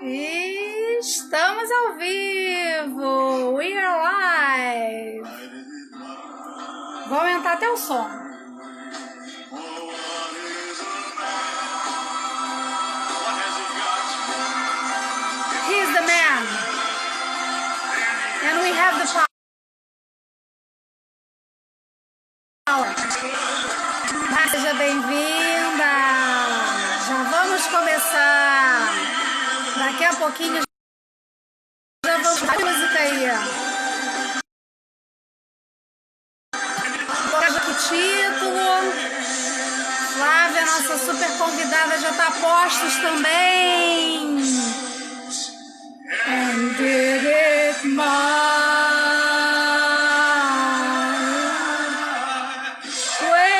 E estamos ao vivo! We are live! Vou aumentar até o som. He's the man! And we have the power! Seja bem-vinda! Já vamos começar! Daqui a pouquinho já vamos com a música aí. O título. Flávia, nossa super convidada, já está a postos também. And did it my way.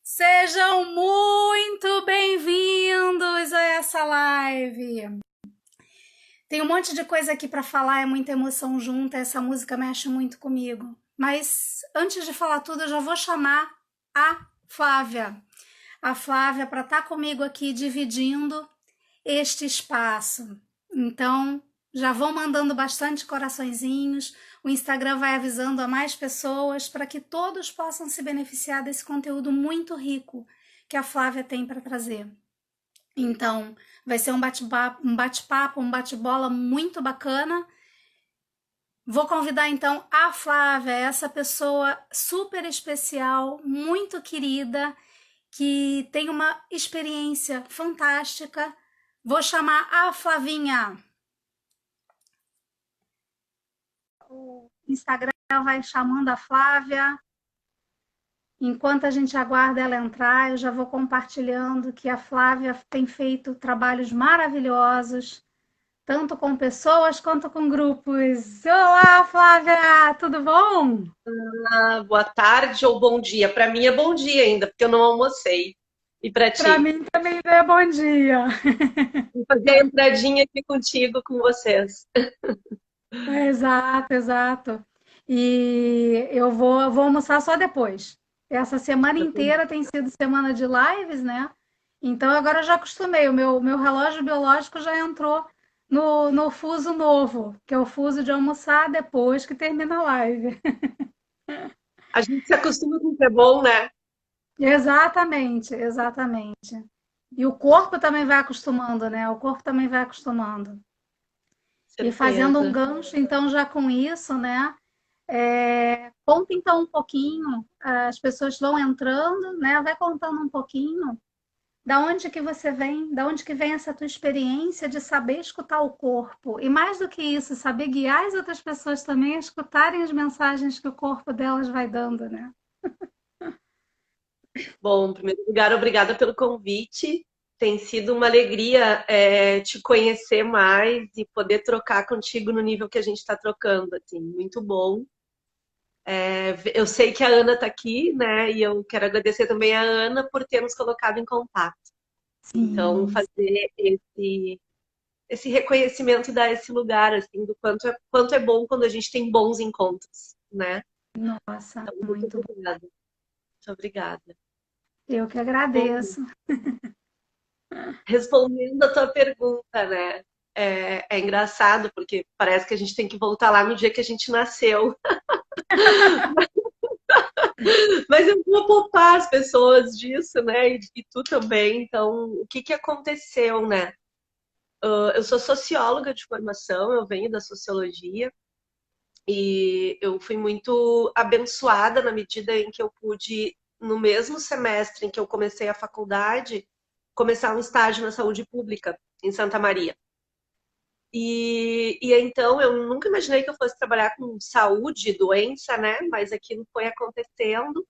Sejam muito bem-vindos a essa live. Tem um monte de coisa aqui para falar, é muita emoção junta, essa música mexe muito comigo. Mas antes de falar tudo, eu já vou chamar a Flávia. A Flávia para estar comigo aqui dividindo este espaço. Então, já vão mandando bastante coraçõezinhos. O Instagram vai avisando a mais pessoas para que todos possam se beneficiar desse conteúdo muito rico que a Flávia tem para trazer. Então, vai ser um bate-papo, um bate-bola muito bacana. Vou convidar, então, a Flávia, essa pessoa super especial, muito querida, que tem uma experiência fantástica. Vou chamar a Flavinha. O Instagram vai chamando a Flávia. Enquanto a gente aguarda ela entrar, eu já vou compartilhando que a Flávia tem feito trabalhos maravilhosos, tanto com pessoas quanto com grupos. Olá, Flávia! Tudo bom? Boa tarde ou bom dia. Para mim é bom dia ainda, porque eu não almocei. E para Para ti? mim também é bom dia. Vou fazer a entradinha aqui contigo, com vocês. Exato, exato. E eu vou almoçar só depois. Essa semana inteira tem sido semana de lives, né? Então agora eu já acostumei. O meu relógio biológico já entrou no fuso novo, que é o fuso de almoçar depois que termina a live. A gente se acostuma com o que é bom, né? Exatamente, exatamente. E o corpo também vai acostumando, né? O corpo também vai acostumando. E fazendo um Certeza. gancho, então, já com isso, né? Conta então um pouquinho, as pessoas vão entrando, né? Vai contando um pouquinho da onde que você vem, da onde que vem essa tua experiência de saber escutar o corpo. E mais do que isso, saber guiar as outras pessoas também a escutarem as mensagens que o corpo delas vai dando, né? Bom, em primeiro lugar, obrigada pelo convite. Tem sido uma alegria te conhecer mais e poder trocar contigo no nível que a gente está trocando, assim, muito bom. Eu sei que a Ana está aqui, né? E eu quero agradecer também a Ana por ter nos colocado em contato. Então, Sim, fazer esse reconhecimento e dar esse lugar, assim, do quanto é bom quando a gente tem bons encontros, né? nossa, Então, muito muito bom. obrigada. Muito obrigada. Eu que Bom, agradeço. respondendo a tua pergunta, né? É engraçado, porque parece que a gente tem que voltar lá no dia que a gente nasceu. Mas eu vou poupar as pessoas disso, né? E tu também. Então, o que que aconteceu, né? Eu sou socióloga de formação, eu venho da sociologia. E eu fui muito abençoada na medida em que eu pude, no mesmo semestre em que eu comecei a faculdade, começar um estágio na saúde pública, em Santa Maria. E então eu nunca imaginei que eu fosse trabalhar com saúde, doença, né? Mas aquilo foi acontecendo.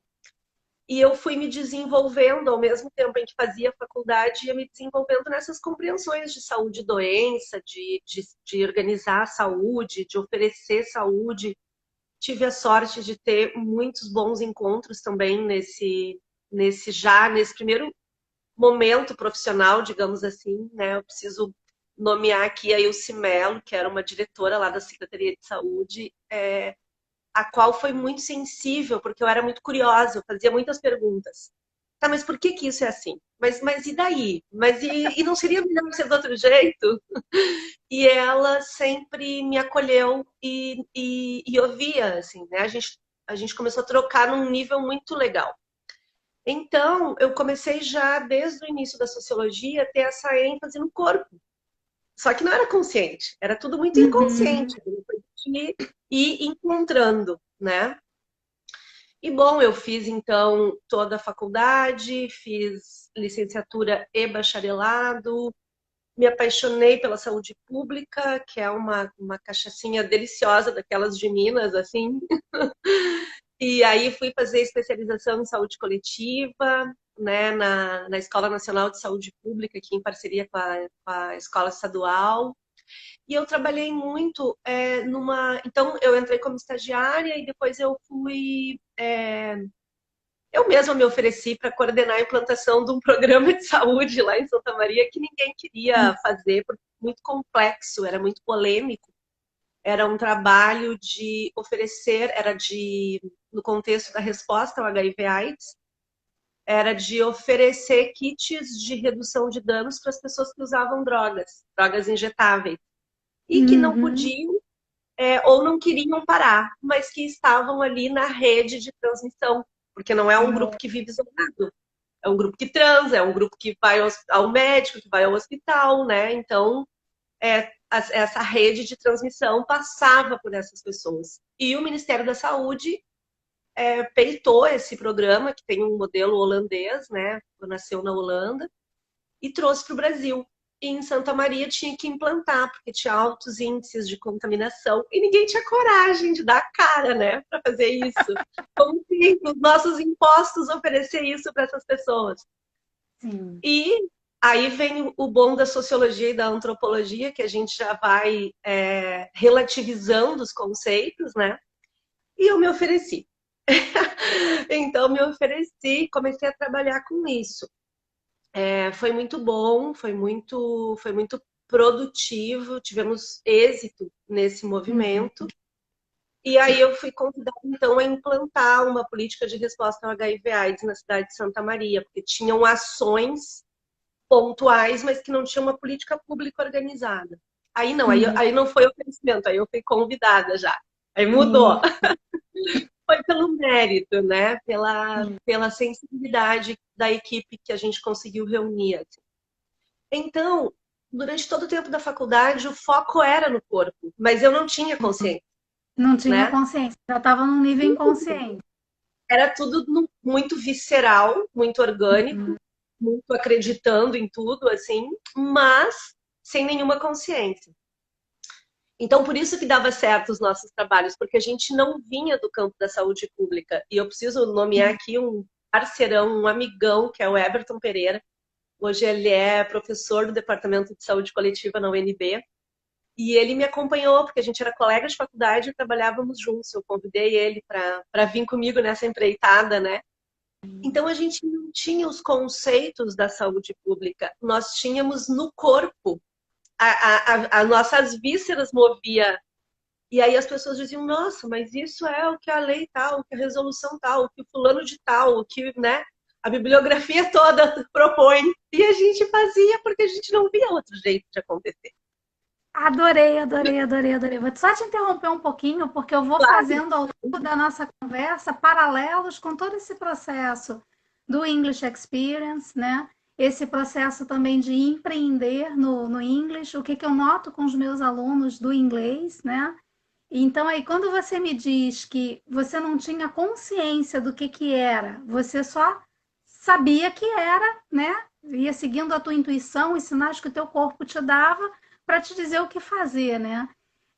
E eu fui me desenvolvendo ao mesmo tempo em que fazia faculdade, ia me desenvolvendo nessas compreensões de saúde e doença, de organizar a saúde, de oferecer saúde. Tive a sorte de ter muitos bons encontros também nesse primeiro momento profissional, digamos assim, né? Eu preciso nomear aqui a Ilse Mello, que era uma diretora lá da Secretaria de Saúde, a qual foi muito sensível, porque eu era muito curiosa, eu fazia muitas perguntas. Tá, mas por que que isso é assim? Mas e daí? E não seria melhor ser do outro jeito? E ela sempre me acolheu e ouvia, assim, né? A gente começou a trocar num nível muito legal. Então, eu comecei já desde o início da sociologia a ter essa ênfase no corpo. Só que não era consciente, era tudo muito Uhum. inconsciente, de ir encontrando, né? E bom, eu fiz então toda a faculdade, fiz licenciatura e bacharelado, me apaixonei pela saúde pública, que é uma cachaçinha deliciosa daquelas de Minas, assim. E aí fui fazer especialização em saúde coletiva, né, na Escola Nacional de Saúde Pública, aqui em parceria com a Escola Estadual. E eu trabalhei muito numa. Então, eu entrei como estagiária e depois eu fui. Eu mesma me ofereci para coordenar a implantação de um programa de saúde lá em Santa Maria que ninguém queria fazer, porque era muito complexo, era muito polêmico. Era um trabalho de oferecer, no contexto da resposta ao HIV/AIDS, era de oferecer kits de redução de danos para as pessoas que usavam drogas injetáveis, e que não Uhum. podiam ou não queriam parar, mas que estavam ali na rede de transmissão, porque não é um grupo que vive isolado, é um grupo que transa, é um grupo que vai ao médico, que vai ao hospital, né? Então, essa rede de transmissão passava por essas pessoas. E o Ministério da Saúde peitou esse programa, que tem um modelo holandês, né? Nasceu na Holanda, e trouxe para o Brasil. E em Santa Maria tinha que implantar, porque tinha altos índices de contaminação e ninguém tinha coragem de dar a cara, né, para fazer isso. Como se os nossos impostos oferecer isso para essas pessoas. Sim. E aí vem o bom da sociologia e da antropologia, que a gente já vai relativizando os conceitos, né? E eu me ofereci. Então, me ofereci, comecei a trabalhar com isso. Foi muito bom, foi muito produtivo, tivemos êxito nesse Uhum. movimento. E aí eu fui convidada, então, a implantar uma política de resposta ao HIV/AIDS na cidade de Santa Maria, porque tinham ações pontuais, mas que não tinha uma política pública organizada. Aí não, Sim. aí não foi oferecimento, aí eu fui convidada já. Aí mudou. Sim. Foi pelo mérito, né? Sim. Pela sensibilidade da equipe que a gente conseguiu reunir. Assim. Então, durante todo o tempo da faculdade, o foco era no corpo, mas eu não tinha consciência, Não tinha né? consciência, já estava num nível inconsciente. Era tudo muito visceral, muito orgânico, muito acreditando em tudo, assim, mas sem nenhuma consciência. Então, por isso que dava certo os nossos trabalhos, porque a gente não vinha do campo da saúde pública. E eu preciso nomear aqui um parceirão, um amigão, que é o Everton Pereira. Hoje ele é professor do Departamento de Saúde Coletiva na UNB. E ele me acompanhou, porque a gente era colega de faculdade e trabalhávamos juntos. Eu convidei ele para vir comigo nessa empreitada, né? Então, a gente não tinha os conceitos da saúde pública. Nós tínhamos no corpo. As nossas vísceras movia. E aí as pessoas diziam, nossa, mas isso é o que a lei tal, o que a resolução tal, o que o fulano de tal, o que, né, a bibliografia toda propõe. E a gente fazia porque a gente não via outro jeito de acontecer. Adorei, adorei, adorei, adorei. Vou só te interromper um pouquinho, porque eu vou Claro. fazendo ao longo da nossa conversa paralelos com todo esse processo do English Experience, né? Esse processo também de empreender no English, o que, que eu noto com os meus alunos do inglês, né? Então, aí, quando você me diz que você não tinha consciência do que era, você só sabia que era, né? Ia seguindo a tua intuição, os sinais que o teu corpo te dava para te dizer o que fazer, né?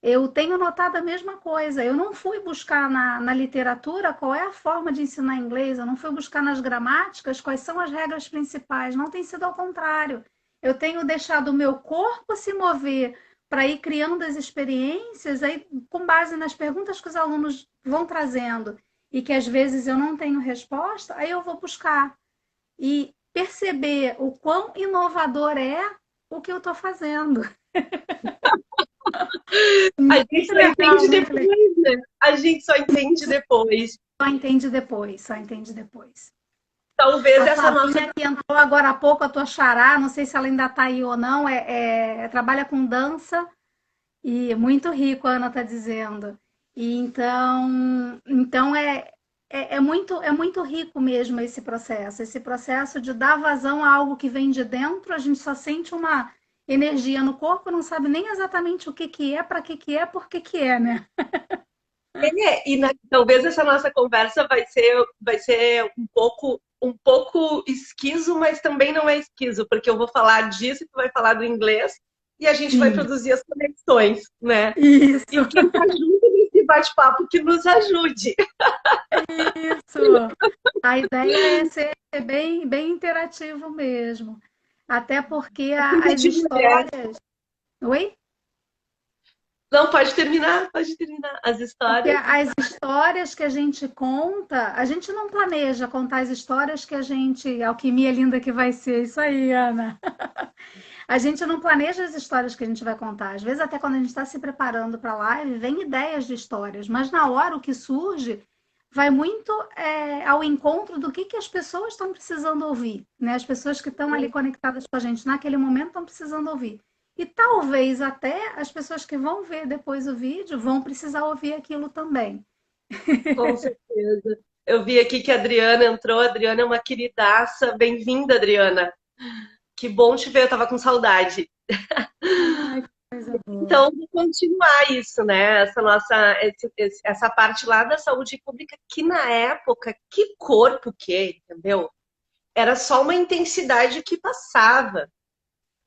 Eu tenho notado a mesma coisa. Eu não fui buscar na literatura qual é a forma de ensinar inglês, eu não fui buscar nas gramáticas quais são as regras principais. Não tem sido ao contrário. Eu tenho deixado o meu corpo se mover para ir criando as experiências, aí, com base nas perguntas que os alunos vão trazendo e que às vezes eu não tenho resposta, aí eu vou buscar e perceber o quão inovador é o que eu estou fazendo. A Muito gente só legal, entende muito legal. depois, né? A gente só entende depois. Só entende depois, só entende depois. talvez A essa nossa. Flavinha que entrou agora há pouco, a tua xará, não sei se ela ainda está aí ou não, trabalha com dança e muito rico, a Ana está dizendo. E então é muito rico mesmo esse processo de dar vazão a algo que vem de dentro, a gente só sente uma energia no corpo, não sabe nem exatamente o que que é, para que é, por que que é, né? Talvez essa nossa conversa vai ser um pouco esquizo, mas também não é esquizo, porque eu vou falar disso e tu vai falar do inglês e a gente vai Sim, produzir as conexões, né? isso, E quem está junto nesse bate-papo que nos ajude. isso. A ideia é ser bem interativo mesmo. Até porque Vida as de mulher. histórias. Oi? Não, pode terminar. As Porque histórias. as histórias que a gente conta, a gente não planeja contar as histórias que a gente. Alquimia linda que vai ser, isso aí, Ana. A gente não planeja as histórias que a gente vai contar. Às vezes, até quando a gente está se preparando para a live, vem ideias de histórias, mas na hora o que surge vai muito ao encontro do que as pessoas estão precisando ouvir, né? As pessoas que estão ali conectadas com a gente naquele momento estão precisando ouvir. E talvez até as pessoas que vão ver depois o vídeo vão precisar ouvir aquilo também. Com certeza. Eu vi aqui que a Adriana entrou. A Adriana é uma queridaça. Bem-vinda, Adriana. Que bom te ver, eu tava com saudade. Ai, que coisa boa. Então, vou continuar isso, né? Essa parte lá da saúde pública, que na época, que corpo que, entendeu? Era só uma intensidade que passava.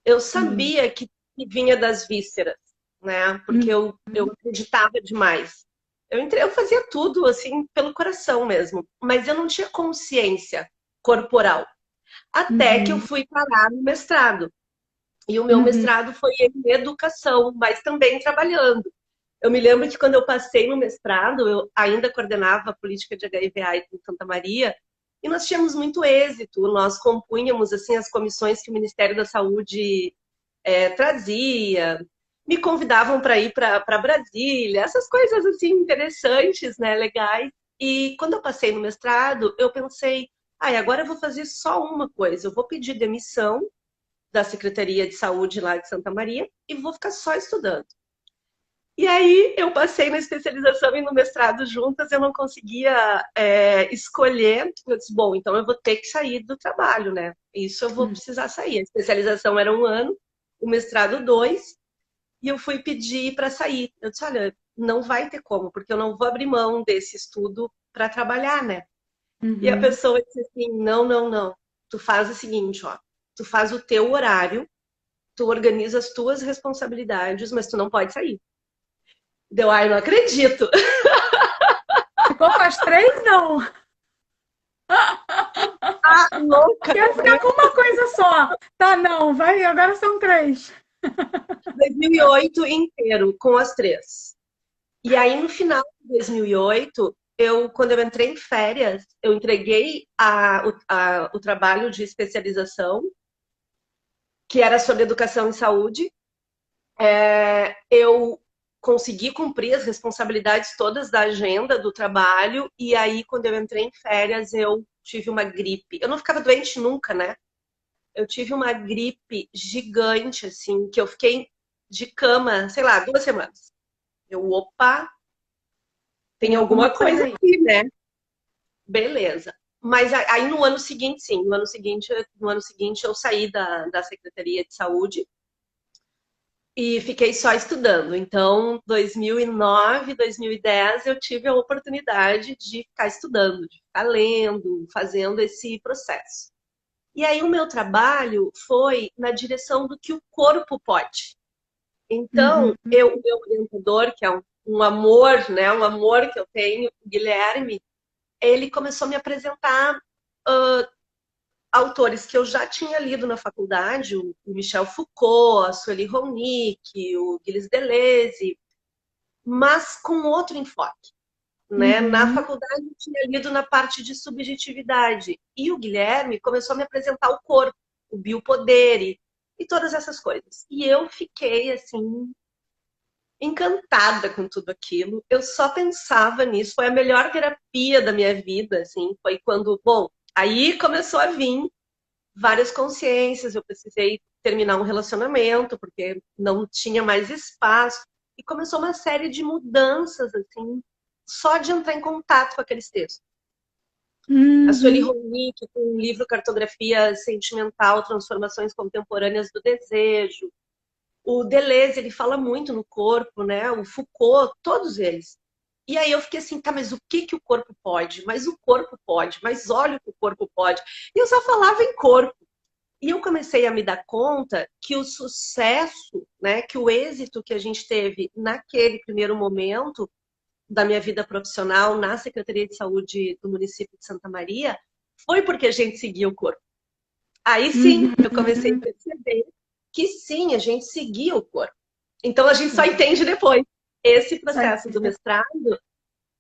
Eu Sim. sabia que vinha das vísceras, né? Porque eu acreditava demais. Eu fazia tudo assim pelo coração mesmo, mas eu não tinha consciência corporal. Até que eu Uhum. fui parar no mestrado. E o meu Uhum. mestrado foi em educação, mas também trabalhando. Eu me lembro que quando eu passei no mestrado, eu ainda coordenava a política de HIV/AIDS em Santa Maria, e nós tínhamos muito êxito. Nós compunhamos assim as comissões que o Ministério da Saúde trazia, me convidavam para ir para Brasília, essas coisas assim interessantes, né, legais. E quando eu passei no mestrado, eu pensei, agora eu vou fazer só uma coisa, eu vou pedir demissão da Secretaria de Saúde lá de Santa Maria e vou ficar só estudando. E aí eu passei na especialização e no mestrado juntas, eu não conseguia escolher. Eu disse, bom, então eu vou ter que sair do trabalho, né? Isso eu vou precisar sair. A especialização era 1 ano, o mestrado 2, e eu fui pedir para sair. Eu disse, olha, não vai ter como, porque eu não vou abrir mão desse estudo para trabalhar, né? E a Uhum. pessoa disse assim, não, não, não. Tu faz o seguinte, ó, tu faz o teu horário, tu organiza as tuas responsabilidades, mas tu não pode sair. Deu, ai, não acredito. Ficou com as três, não. Ah, louca, Quero ficar né? com uma coisa só. Tá, não, vai, agora são três. 2008 inteiro, com as três. E aí, no final de 2008, quando eu entrei em férias, eu entreguei o trabalho de especialização, que era sobre educação e saúde. Eu consegui cumprir as responsabilidades todas da agenda do trabalho, e aí, quando eu entrei em férias, eu tive uma gripe. Eu não ficava doente nunca, né? Eu tive uma gripe gigante, assim, que eu fiquei de cama, sei lá, 2 semanas. Opa, tem Tem alguma alguma coisa coisa aí. aqui, né? Beleza. Mas aí no ano seguinte, sim, no ano seguinte eu saí da Secretaria de Saúde e fiquei só estudando. Então, 2009, 2010, eu tive a oportunidade de ficar estudando, de ficar lendo, fazendo esse processo. E aí o meu trabalho foi na direção do que o corpo pode. Então, Uhum. o meu orientador, que é um amor, né, um amor que eu tenho, o Guilherme, ele começou a me apresentar autores que eu já tinha lido na faculdade, o Michel Foucault, a Sueli Ronick, o Gilles Deleuze, mas com outro enfoque. Né? Na Uhum. faculdade eu tinha lido na parte de subjetividade, e o Guilherme começou a me apresentar o corpo, o biopoder e todas essas coisas. E eu fiquei assim encantada com tudo aquilo. Eu só pensava nisso. Foi a melhor terapia da minha vida, assim. Foi quando, bom, Aí começou a vir várias consciências, eu precisei terminar um relacionamento, porque não tinha mais espaço, e começou uma série de mudanças, assim, só de entrar em contato com aqueles textos. A Sueli Uhum. Ronick, com o livro Cartografia Sentimental, Transformações Contemporâneas do Desejo. O Deleuze, ele fala muito no corpo, né? O Foucault, todos eles. E aí eu fiquei assim, tá, mas o que que o corpo pode? Mas o corpo pode, mas olha o que o corpo pode. E eu só falava em corpo. E eu comecei a me dar conta que o sucesso, né, que o êxito que a gente teve naquele primeiro momento da minha vida profissional na Secretaria de Saúde do município de Santa Maria foi porque a gente seguia o corpo. Aí sim, eu comecei a Uhum. perceber que sim, a gente seguia o corpo. Então a gente só Sim. entende depois. Esse Só processo do entender. mestrado,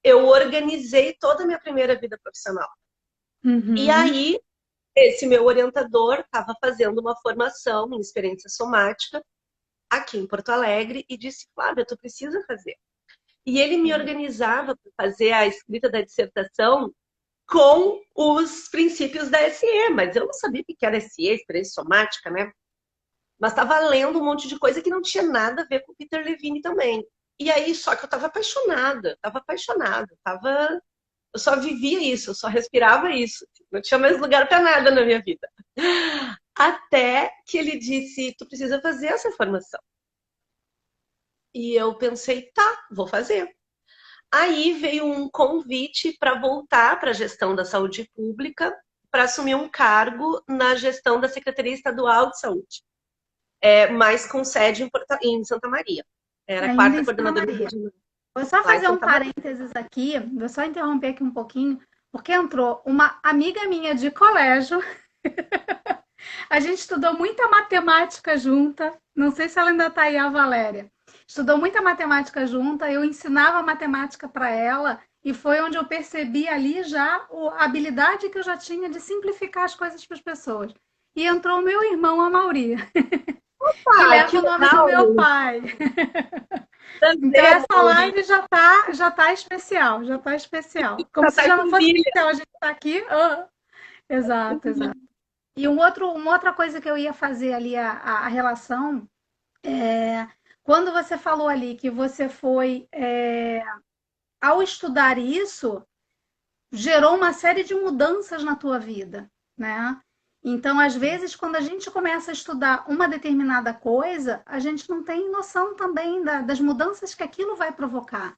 eu organizei toda a minha primeira vida profissional. E Uhum. aí, esse meu orientador estava fazendo uma formação em experiência somática aqui em Porto Alegre e disse, Flávia, tu precisa fazer. E ele me Sim. organizava para fazer a escrita da dissertação com os princípios da SE, mas eu não sabia o que era SE, experiência somática, né? Mas estava lendo um monte de coisa que não tinha nada a ver com o Peter Levine também. E aí, só que eu estava apaixonada, eu só vivia isso, eu só respirava isso. Não tinha mais lugar para nada na minha vida. Até que ele disse, tu precisa fazer essa formação. E eu pensei, tá, vou fazer. Aí veio um convite para voltar para a gestão da saúde pública, para assumir um cargo na gestão da Secretaria Estadual de Saúde, mas com sede em Santa Maria. Era a Ainda quarta em Santa coordenadora Maria. regional Vou só lá em fazer um Santa Maria. parênteses aqui, vou só interromper aqui um pouquinho, porque entrou uma amiga minha de colégio. A gente estudou muita matemática junta. Não sei se ela ainda está aí, a Valéria. Estudou muita matemática junta. Eu ensinava matemática para ela e foi onde eu percebi ali já a habilidade que eu já tinha de simplificar as coisas para as pessoas. E entrou o meu irmão, a Mauri, que Ah, que leva o nome do meu legal! pai. Então Prazer, essa Mauri. live já tá especial, já tá especial. Como Já se tá já não com fosse pilha. especial, a gente está aqui. Ah, exato, exato. E uma outra coisa que eu ia fazer ali, a relação, é, quando você falou ali que você foi, ao estudar isso, gerou uma série de mudanças na tua vida, né? Então, às vezes, quando a gente começa a estudar uma determinada coisa, a gente não tem noção também das mudanças que aquilo vai provocar.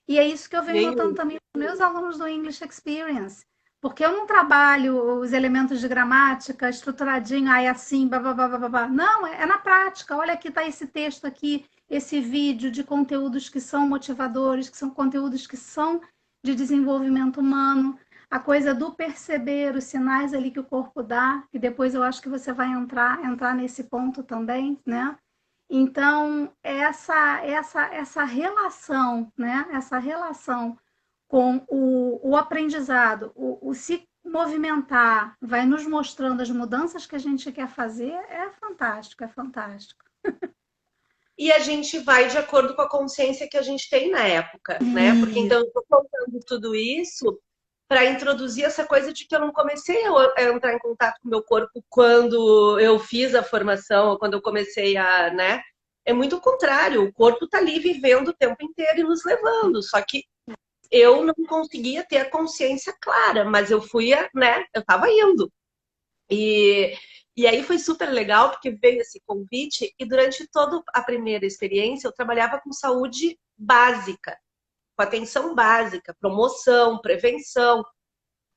E é isso que eu venho notando Nenhum. também com meus alunos do English Experience. Porque eu não trabalho os elementos de gramática estruturadinho, aí assim, babá, babá. Não, é na prática. Olha aqui está esse texto aqui, esse vídeo de conteúdos que são motivadores, que são conteúdos que são de desenvolvimento humano. A coisa do perceber os sinais ali que o corpo dá, e depois eu acho que você vai entrar nesse ponto também, né? Então, essa relação, né? Essa relação com o aprendizado, o se movimentar, vai nos mostrando as mudanças que a gente quer fazer, é fantástico, é fantástico. E a gente vai de acordo com a consciência que a gente tem na época, né? Porque Isso. então eu estou contando tudo isso para introduzir essa coisa de que eu não comecei a entrar em contato com o meu corpo quando eu fiz a formação, ou quando eu comecei a, né? É muito o contrário, o corpo está ali vivendo o tempo inteiro e nos levando, só que eu não conseguia ter a consciência clara, mas eu fui, né? Eu estava indo. E, e aí foi super legal, porque veio esse convite, e durante toda a primeira experiência eu trabalhava com saúde básica, com atenção básica, promoção, prevenção.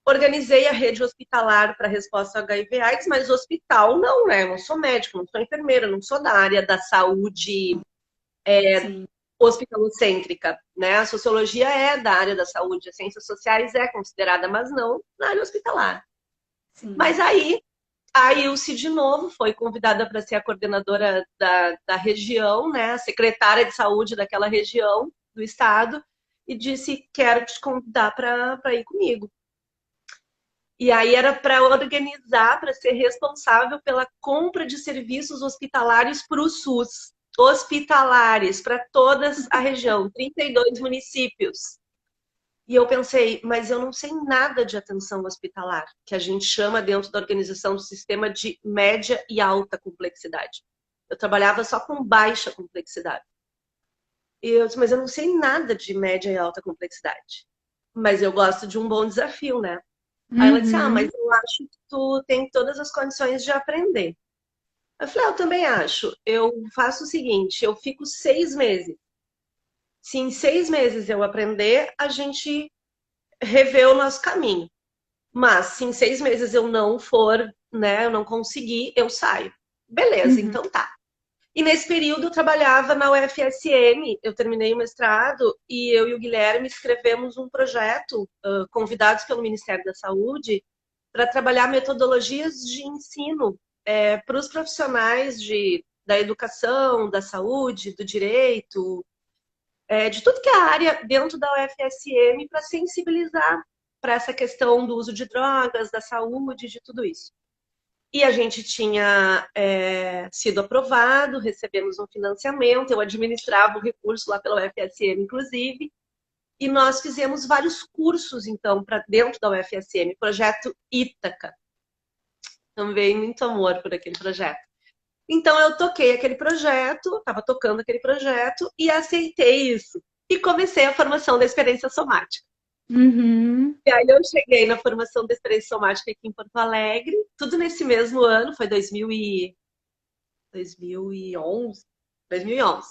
Organizei a rede hospitalar para resposta ao HIV/AIDS, mas hospital não, né? Eu não sou médica, não sou enfermeira, não sou da área da saúde Sim, hospitalocêntrica, né? A sociologia é da área da saúde, as ciências sociais é considerada, mas não na área hospitalar. sim. Mas aí a Ilse, de novo, foi convidada para ser a coordenadora da região, né? A secretária de saúde daquela região do estado, e disse: quero te convidar para ir comigo. E aí era para organizar, para ser responsável pela compra de serviços hospitalares para o SUS. Hospitalares para toda a região, 32 municípios. E eu pensei, mas eu não sei nada de atenção hospitalar, que a gente chama dentro da organização do sistema de média e alta complexidade. Eu trabalhava só com baixa complexidade. E eu disse, mas eu não sei nada de média e alta complexidade. Mas eu gosto de um bom desafio, né? Aí ela disse, mas Uhum. eu acho que tu tem todas as condições de aprender. Eu falei, eu também acho. Eu faço o seguinte, eu fico 6 meses. Se em 6 meses eu aprender, a gente revê o nosso caminho. Mas se em 6 meses eu não for, né, eu não conseguir, eu saio. Beleza, Uhum. então tá. E nesse período eu trabalhava na UFSM, eu terminei o mestrado e eu e o Guilherme escrevemos um projeto, convidados pelo Ministério da Saúde, para trabalhar metodologias de ensino para os profissionais da educação, da saúde, do direito, de tudo que é área dentro da UFSM para sensibilizar para essa questão do uso de drogas, da saúde, de tudo isso. E a gente tinha sido aprovado, recebemos um financiamento, eu administrava o recurso lá pela UFSM, inclusive, e nós fizemos vários cursos, então, para dentro da UFSM, projeto Ítaca. Também muito amor por aquele projeto. Então, eu toquei aquele projeto, estava tocando aquele projeto e aceitei isso. E comecei a formação da experiência somática. Uhum. E aí eu cheguei na formação da experiência somática aqui em Porto Alegre, tudo nesse mesmo ano, foi 2011. 2011.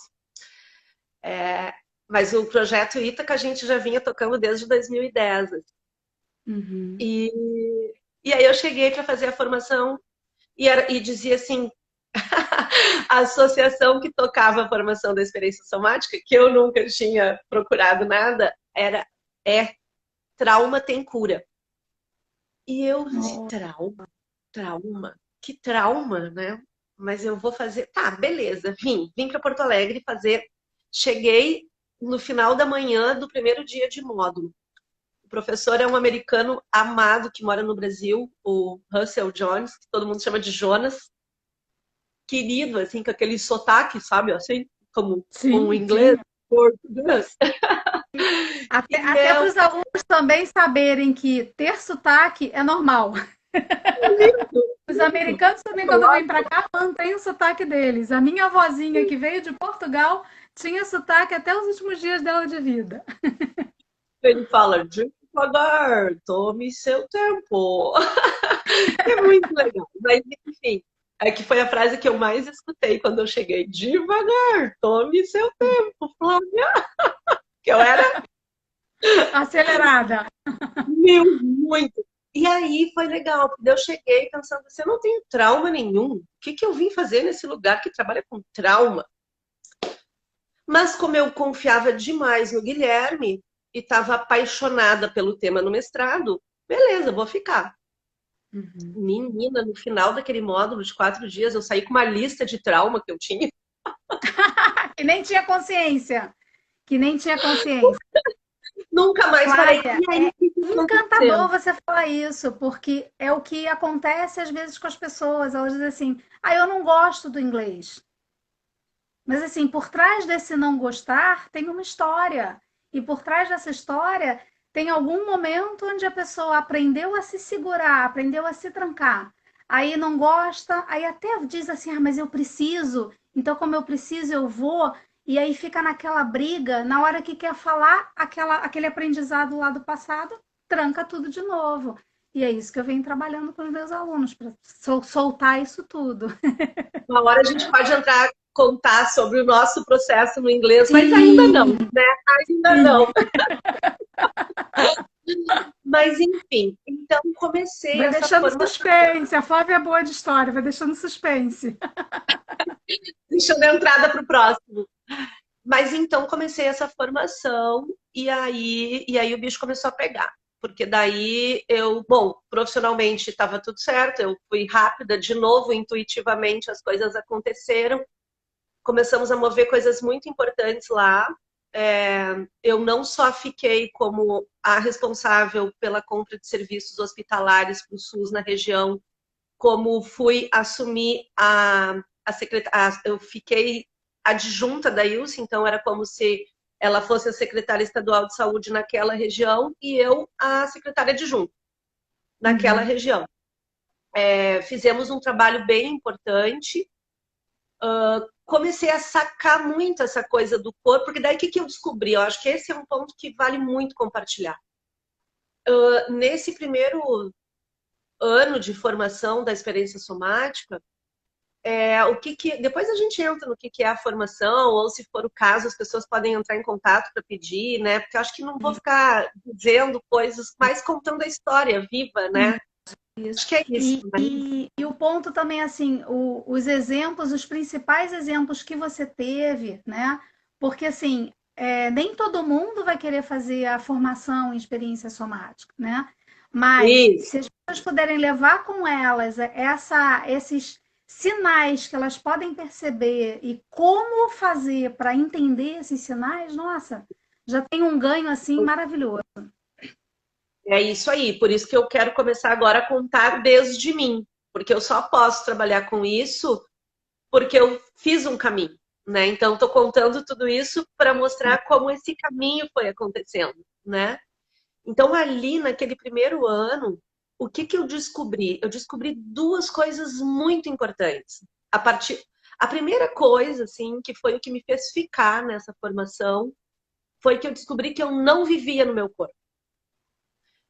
Mas o projeto Ítaca a gente já vinha tocando desde 2010. Uhum. E, e aí eu cheguei para fazer a formação e dizia assim, a associação que tocava a formação da experiência somática, que eu nunca tinha procurado nada, é Trauma Tem Cura. E eu disse, Oh. trauma, que trauma, né? Mas eu vou fazer. Tá, beleza, vim para Porto Alegre fazer. Cheguei no final da manhã do primeiro dia de módulo. O professor é um americano amado que mora no Brasil, o Russell Jones, que todo mundo chama de Jonas. Querido, assim, com aquele sotaque, sabe? Assim, como um Sim, inglês, sim. português. E Até para os alunos também saberem que ter sotaque é normal. lindo, Os lindo. americanos também, quando vêm para cá, mantêm o sotaque deles. A minha avózinha, que veio de Portugal, tinha sotaque até os últimos dias dela de vida. Ele fala, devagar, tome seu tempo. É muito legal. Mas, enfim, é que foi a frase que eu mais escutei quando eu cheguei. Devagar, tome seu tempo, Flávia. Que eu era Acelerada. muito. E aí foi legal, porque eu cheguei pensando, você não tem trauma nenhum. O que que eu vim fazer nesse lugar que trabalha com trauma? Mas como eu confiava demais no Guilherme e estava apaixonada pelo tema no mestrado, beleza, vou ficar. Uhum. Menina, no final daquele módulo de 4 dias, eu saí com uma lista de trauma que eu tinha. Que nem tinha consciência. Que nem tinha consciência. Nunca mais parei. Flávia, E aí, é o que que encantador aconteceu? você falar isso, porque é o que acontece às vezes com as pessoas. Elas dizem assim: ah, eu não gosto do inglês. Mas assim, por trás desse não gostar tem uma história. E por trás dessa história tem algum momento onde a pessoa aprendeu a se segurar, aprendeu a se trancar. Aí não gosta, aí até diz assim: ah, mas eu preciso. Então, como eu preciso, eu vou. E aí fica naquela briga, na hora que quer falar aquele aprendizado lá do passado, tranca tudo de novo. E é isso que eu venho trabalhando com os meus alunos, para soltar isso tudo. Uma hora a gente pode entrar, contar sobre o nosso processo no inglês, mas ainda não, Sim, né? Ainda não. sim. Mas enfim, então comecei Vai essa deixando formação, suspense. A Flávia é boa de história, vai deixando suspense. deixando a entrada para o próximo. Mas então comecei essa formação e aí o bicho começou a pegar. Porque daí bom, profissionalmente estava tudo certo, eu fui rápida de novo, intuitivamente as coisas aconteceram. Começamos a mover coisas muito importantes lá. Eu não só fiquei como a responsável pela compra de serviços hospitalares para o SUS na região, como fui assumir a secretaria, eu fiquei adjunta da ILSE, então era como se ela fosse a secretária estadual de saúde naquela região e eu a secretária adjunta naquela região. Fizemos um trabalho bem importante. Comecei a sacar muito essa coisa do corpo, porque daí o que eu descobri? Eu acho que esse é um ponto que vale muito compartilhar. Nesse primeiro ano de formação da experiência somática, depois a gente entra no que é a formação, ou se for o caso, as pessoas podem entrar em contato para pedir, né? Porque eu acho que não vou ficar dizendo coisas, mas contando a história viva, né? Isso. Acho que é isso. E o ponto também, assim, os exemplos, os principais exemplos que você teve, né? Porque, assim, nem todo mundo vai querer fazer a formação em experiência somática, né? Mas Isso. se as pessoas puderem levar com elas esses sinais que elas podem perceber e como fazer para entender esses sinais, nossa, já tem um ganho, assim, maravilhoso. É isso aí, por isso que eu quero começar agora a contar desde mim, porque eu só posso trabalhar com isso porque eu fiz um caminho, né? Então, estou contando tudo isso para mostrar como esse caminho foi acontecendo, né? Então, ali naquele primeiro ano, o que eu descobri? Eu descobri duas coisas muito importantes. A primeira coisa, assim, que foi o que me fez ficar nessa formação, foi que eu descobri que eu não vivia no meu corpo.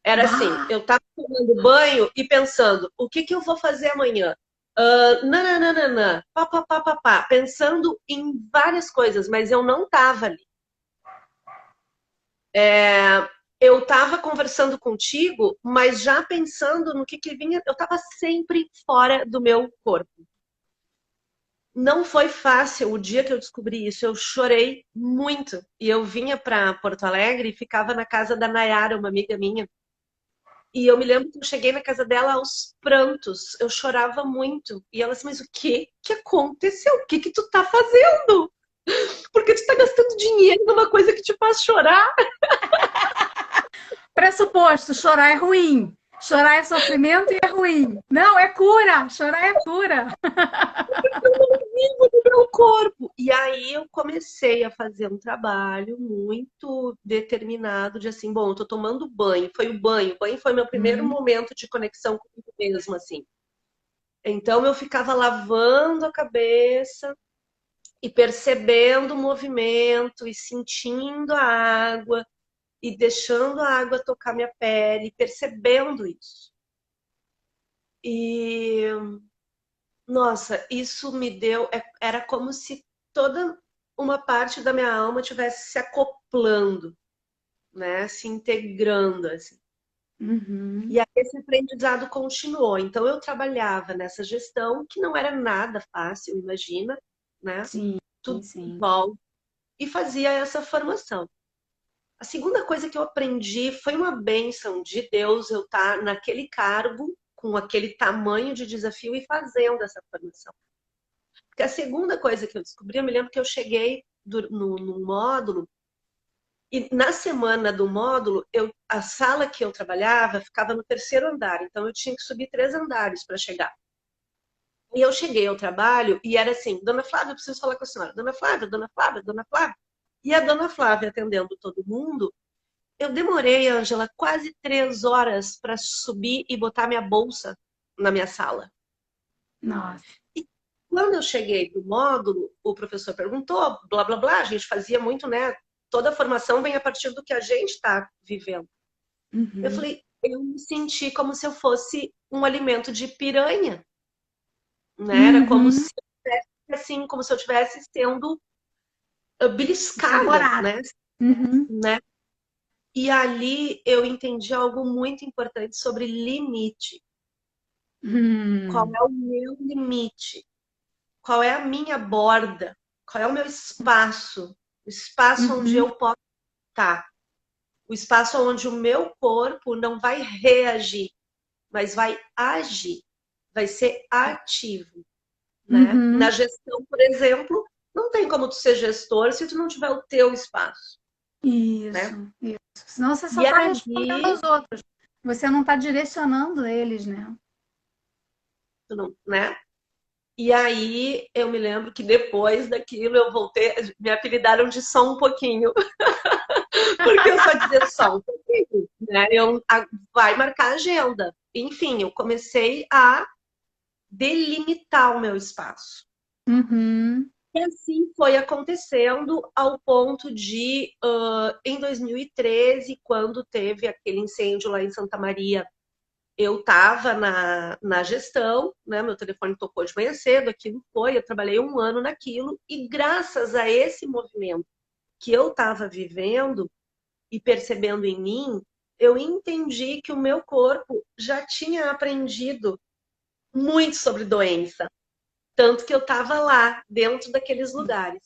Era assim, eu estava tomando banho e pensando, o que eu vou fazer amanhã? Nananana, pá, pensando em várias coisas, mas eu não estava ali. Eu estava conversando contigo, mas já pensando no que vinha, eu estava sempre fora do meu corpo. Não foi fácil o dia que eu descobri isso, eu chorei muito. E eu vinha para Porto Alegre e ficava na casa da Nayara, uma amiga minha. E eu me lembro que eu cheguei na casa dela aos prantos, eu chorava muito. E ela assim, mas o que aconteceu? O que tu tá fazendo? Por que tu tá gastando dinheiro numa coisa que te faz chorar? Pressuposto, chorar é ruim. Chorar é sofrimento e é ruim. Não, é cura. Chorar é cura. Eu não vivo no meu corpo. E aí eu comecei a fazer um trabalho muito determinado de assim, bom, eu tô tomando banho. Foi o banho. O banho foi meu primeiro momento de conexão comigo mesmo, assim. Então eu ficava lavando a cabeça e percebendo o movimento e sentindo a água e deixando a água tocar minha pele, percebendo isso. E nossa, isso me deu, era como se toda uma parte da minha alma tivesse se acoplando, né, se integrando assim. E aí esse aprendizado continuou. Então eu trabalhava nessa gestão que não era nada fácil, imagina, né? Sim, Tudo sim. igual e fazia essa formação. A segunda coisa que eu aprendi foi uma bênção de Deus eu estar naquele cargo, com aquele tamanho de desafio e fazendo essa formação. Porque a segunda coisa que eu descobri, eu me lembro que eu cheguei no módulo e na semana do módulo, a sala que eu trabalhava ficava no terceiro andar, então eu tinha que subir 3 andares para chegar. E eu cheguei ao trabalho e era assim, Dona Flávia, eu preciso falar com a senhora. Dona Flávia, Dona Flávia, Dona Flávia. E a Dona Flávia atendendo todo mundo. Eu demorei, Ângela, quase 3 horas para subir e botar minha bolsa na minha sala. Nossa. E quando eu cheguei do módulo, o professor perguntou, blá, blá, blá, a gente fazia muito, né? Toda a formação vem a partir do que a gente está vivendo. Eu falei, eu me senti como se eu fosse um alimento de piranha, né? Era como se eu tivesse, assim, como se eu estivesse sendo beliscada, Devorado. né? E ali eu entendi algo muito importante sobre limite. Qual é o meu limite? Qual é a minha borda? Qual é o meu espaço? O espaço onde eu posso estar. O espaço onde o meu corpo não vai reagir, mas vai agir. Vai ser ativo. Né? Na gestão, por exemplo, não tem como tu ser gestor se tu não tiver o teu espaço. Isso, Né? isso. Senão você só E está respondendo ali, aos outros. Você não está direcionando eles, né? tu não, né? E aí eu me lembro que depois daquilo eu voltei, me apelidaram de só um pouquinho, porque eu só dizia só um pouquinho, né? Vai marcar a agenda. Enfim, eu comecei a delimitar o meu espaço. Uhum. E assim foi acontecendo ao ponto de, em 2013, quando teve aquele incêndio lá em Santa Maria, eu estava na gestão, né? Meu telefone tocou de manhã cedo, aquilo foi, eu trabalhei um ano naquilo, e graças a esse movimento que eu estava vivendo e percebendo em mim, eu entendi que o meu corpo já tinha aprendido muito sobre doença, tanto que eu estava lá, dentro daqueles lugares.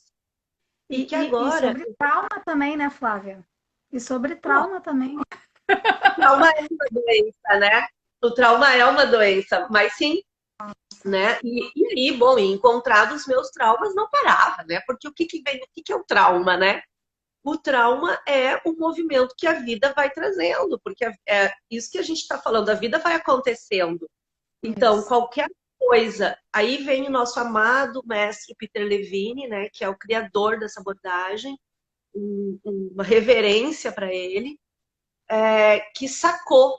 E que E agora, sobre trauma também, né, Flávia? E sobre pô, trauma também. o trauma é uma doença, né? O trauma é uma doença, mas sim, né? E aí, bom, encontrar os meus traumas não parava, né? Porque o que que vem, o que que é o trauma, né? O trauma é o movimento que a vida vai trazendo, porque é isso que a gente está falando, a vida vai acontecendo. Então, Isso. qualquer coisa, aí vem o nosso amado mestre Peter Levine, né, que é o criador dessa abordagem, uma reverência para ele, que sacou,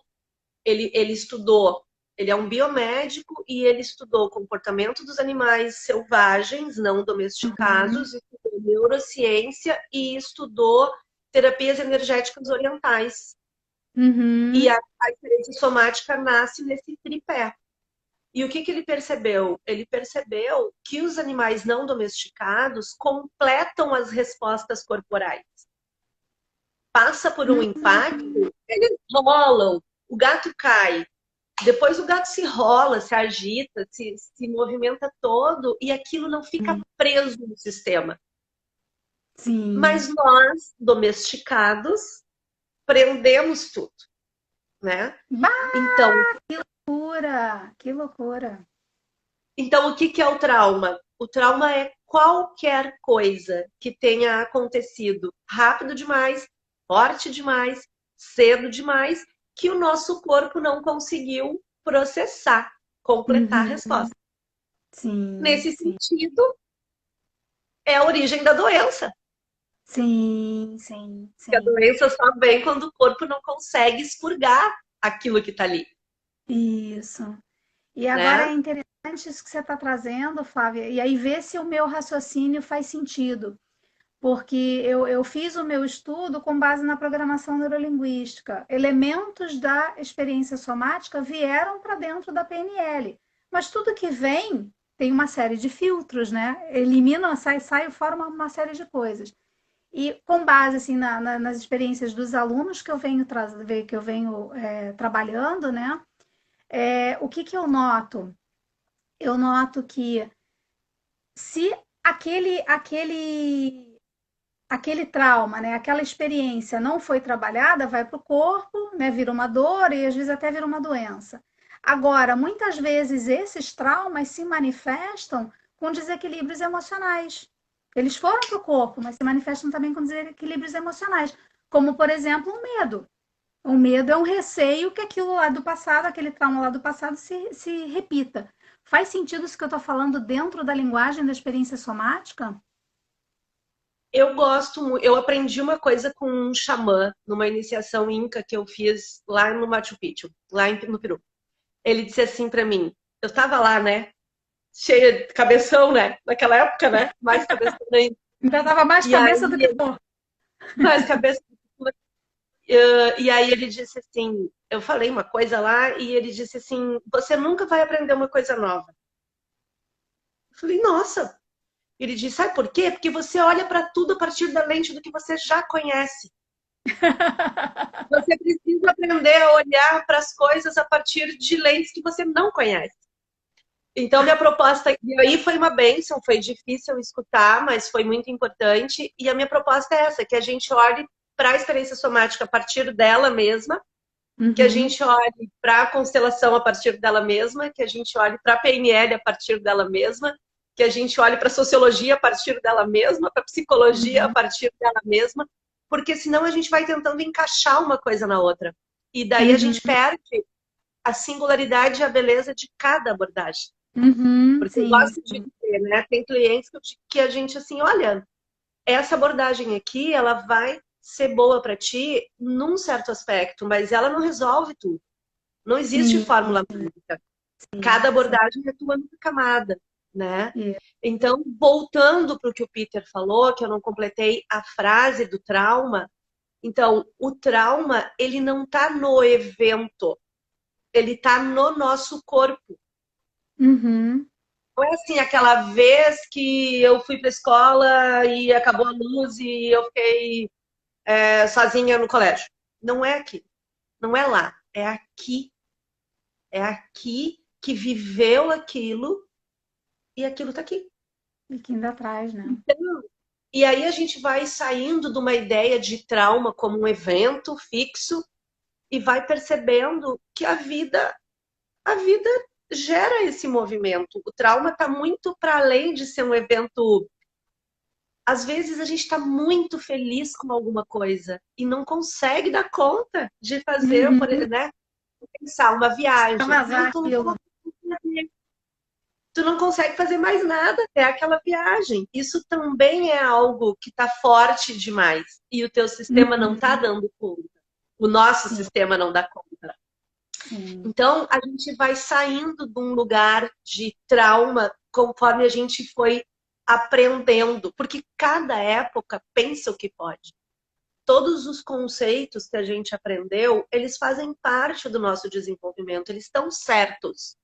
ele estudou, ele é um biomédico e ele estudou o comportamento dos animais selvagens, não Uhum. domesticados, estudou neurociência e estudou terapias energéticas orientais. E Uhum. a experiência somática nasce nesse tripé. E o que, que ele percebeu? Ele percebeu que os animais não domesticados completam as respostas corporais. Passa por um impacto, eles rolam, o gato cai, depois o gato se rola, se agita, se movimenta todo e aquilo não fica preso no sistema. Sim. Mas nós, domesticados, prendemos tudo, né? Bah, Então, loucura! Que loucura! Então, o que que é o trauma? O trauma é qualquer coisa que tenha acontecido rápido demais, forte demais, cedo demais, que o nosso corpo não conseguiu processar, completar a Uhum. resposta. Sim, Nesse sim. sentido, é a origem da doença. Sim, sim, Que a sim. doença só vem quando o corpo não consegue expurgar aquilo que está ali, Isso. E agora é né? interessante isso que você está trazendo, Flávia, e aí ver se o meu raciocínio faz sentido, porque eu fiz o meu estudo com base na programação neurolinguística. Elementos da experiência somática vieram para dentro da PNL, mas tudo que vem tem uma série de filtros, né? Elimina, sai fora uma série de coisas. E com base assim nas experiências dos alunos que eu venho trabalhando, né? O que, que eu noto? Eu noto que se aquele trauma, né, aquela experiência não foi trabalhada, vai para o corpo, né, vira uma dor e às vezes até vira uma doença. Agora, muitas vezes esses traumas se manifestam com desequilíbrios emocionais. Eles foram para o corpo, mas se manifestam também com desequilíbrios emocionais, como por exemplo o medo. O medo é um receio que aquilo lá do passado, aquele trauma lá do passado, se repita. Faz sentido isso que eu estou falando dentro da linguagem da experiência somática? Eu aprendi uma coisa com um xamã numa iniciação inca que eu fiz lá no Machu Picchu, no Peru. Ele disse assim para mim, eu tava lá, né, cheia de cabeção, né, naquela época, né, mais cabeção ainda. Ainda estava mais E aí, cabeça do que corpo. mais cabeça. E aí ele disse assim, eu falei uma coisa lá e ele disse assim, você nunca vai aprender uma coisa nova. Eu falei, nossa. Ele disse, sabe por quê? Porque você olha para tudo a partir da lente do que você já conhece. Você precisa aprender a olhar para as coisas a partir de lentes que você não conhece. Então, minha proposta, e aí foi uma bênção, foi difícil escutar, mas foi muito importante. E a minha proposta é essa, que a gente olhe para a experiência somática a partir dela mesma, que a Uhum, gente olhe para a constelação a partir dela mesma, que a gente olhe para a PNL a partir dela mesma, que a gente olhe para a sociologia a partir dela mesma, para a psicologia a uhum, partir dela mesma, porque senão a gente vai tentando encaixar uma coisa na outra. E daí a uhum. gente perde a singularidade e a beleza de cada abordagem. Porque eu sim, gosto de dizer, né? Tem clientes que a gente, assim, olha, essa abordagem aqui, ela vai ser boa para ti num certo aspecto, mas ela não resolve tudo. Não existe sim, fórmula mágica. sim, Cada sim, abordagem atua numa camada, né? sim. Então, voltando para o que o Peter falou, que eu não completei a frase do trauma. Então, o trauma, ele não está no evento, ele está no nosso corpo. Uhum, Não é assim, aquela vez que eu fui para a escola e acabou a luz e eu fiquei sozinha no colégio. Não é aqui, não é lá, é aqui. É aqui que viveu aquilo e aquilo está aqui. e que ainda atrás, né? E aí a gente vai saindo de uma ideia de trauma como um evento fixo e vai percebendo que a vida gera esse movimento. O trauma está muito para além de ser um evento. Às vezes a gente está muito feliz com alguma coisa e não consegue dar conta de fazer, por, Uhum. né? Pensar uma viagem. Ai, Extravasar aquilo. tu não consegue fazer mais nada até aquela viagem. Isso também é algo que está forte demais e o teu sistema não está Uhum. dando conta. O nosso Sim, sistema não dá conta. sim. Então, a gente vai saindo de um lugar de trauma conforme a gente foi aprendendo, porque cada época pensa o que pode. Todos os conceitos que a gente aprendeu, eles fazem parte do nosso desenvolvimento, eles estão certos.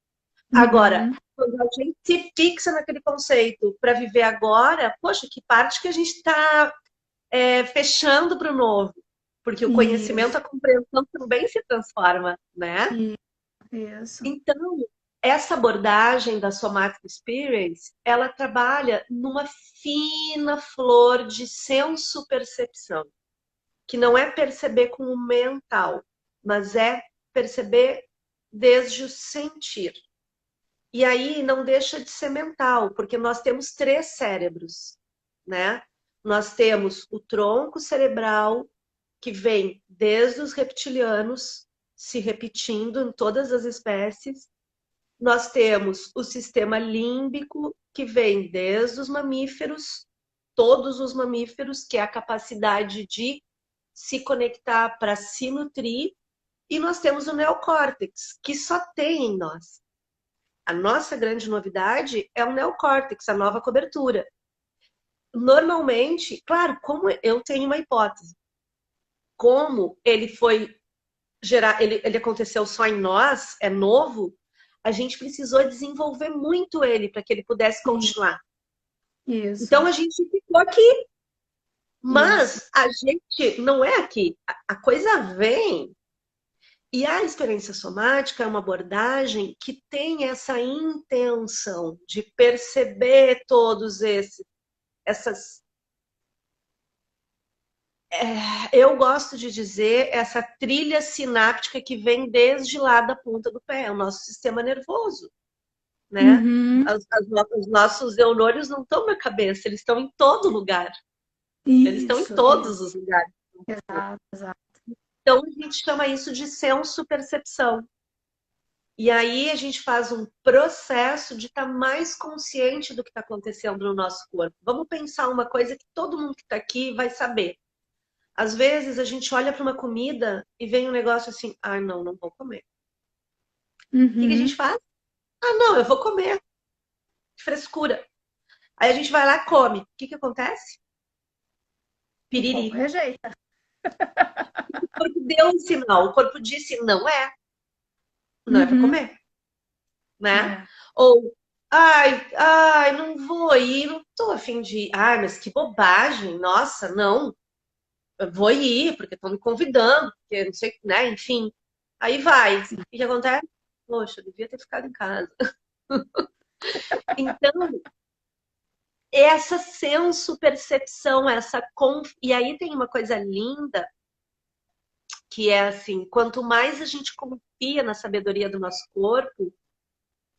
Agora, Uhum. quando a gente se fixa naquele conceito para viver agora, poxa, que parte que a gente está fechando para o novo? Porque o conhecimento, Isso, a compreensão também se transforma, né? isso. Então, essa abordagem da Somatic Experience, ela trabalha numa fina flor de senso-percepção, que não é perceber com o mental, mas é perceber desde o sentir. E aí não deixa de ser mental, porque nós temos três cérebros, né? Nós temos o tronco cerebral, que vem desde os reptilianos, se repetindo em todas as espécies. Nós temos o sistema límbico, que vem desde os mamíferos, todos os mamíferos, que é a capacidade de se conectar para se nutrir. E nós temos o neocórtex, que só tem em nós. A nossa grande novidade é o neocórtex, a nova cobertura. Normalmente, claro, como eu tenho uma hipótese, como ele foi gerar, ele aconteceu só em nós, é novo, a gente precisou desenvolver muito ele para que ele pudesse Sim, continuar. isso, Então a gente ficou aqui, isso. mas a gente não é aqui. A coisa vem. E a experiência somática é uma abordagem que tem essa intenção de perceber todos essas. Eu gosto de dizer essa trilha sináptica que vem desde lá da ponta do pé, o nosso sistema nervoso, né? Uhum. Os nossos neurônios não estão na cabeça, eles estão em todo lugar. Eles estão em Isso, todos isso. os lugares. Exato, exato. Então a gente chama isso de senso-percepção. E aí a gente faz um processo de estar mais consciente do que está acontecendo no nosso corpo. Vamos pensar uma coisa que todo mundo que está aqui vai saber. Às vezes a gente olha para uma comida e vem um negócio assim, ah, não, não vou comer. O que a gente Uhum. faz? Ah, não, eu vou comer. Frescura. Aí a gente vai lá e come. O que acontece? O corpo Piriri. rejeita. O corpo deu um sinal. O corpo disse, não é para Uhum. comer, né? É. Ou, ai, não vou ir, não tô a fim de ir. Ai, mas que bobagem, nossa, não. Eu vou ir, porque estão me convidando, porque não sei, né? Enfim. Aí vai. O Sim. que acontece? Poxa, eu devia ter ficado em casa. Então, essa senso-percepção, e aí tem uma coisa linda, que é assim, quanto mais a gente confia na sabedoria do nosso corpo,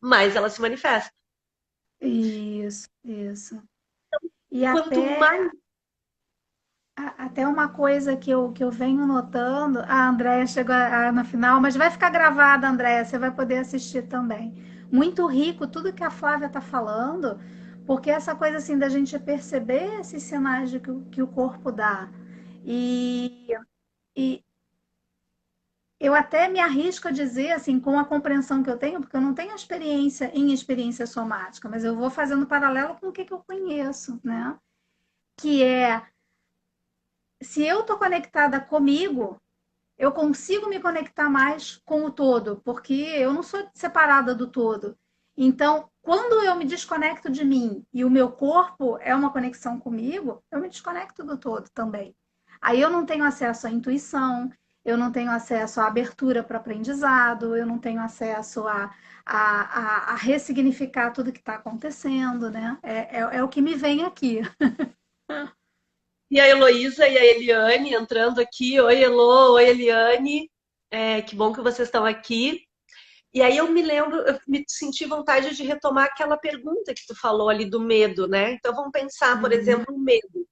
mais ela se manifesta. Isso, isso. E Quanto mais. até uma coisa que eu venho notando, a Andréia chegou no final, mas vai ficar gravada, Andréia, você vai poder assistir também. muito rico tudo que a Flávia está falando, porque essa coisa assim da gente perceber esses sinais de que o corpo dá. E, e eu até me arrisco a dizer, assim, com a compreensão que eu tenho, porque eu não tenho experiência em experiência somática, mas eu vou fazendo paralelo com o que eu conheço, né? Que é, se eu estou conectada comigo, eu consigo me conectar mais com o todo, porque eu não sou separada do todo. Então, quando eu me desconecto de mim e o meu corpo é uma conexão comigo, eu me desconecto do todo também. Aí eu não tenho acesso à intuição, eu não tenho acesso à abertura para aprendizado, eu não tenho acesso a ressignificar tudo que está acontecendo, né? É o que me vem aqui. E a Heloísa e a Eliane entrando aqui. Oi, Elo, oi, Eliane. Que bom que vocês estão aqui. E aí eu me lembro, eu me senti vontade de retomar aquela pergunta que tu falou ali do medo, né? Então vamos pensar, por exemplo, o medo.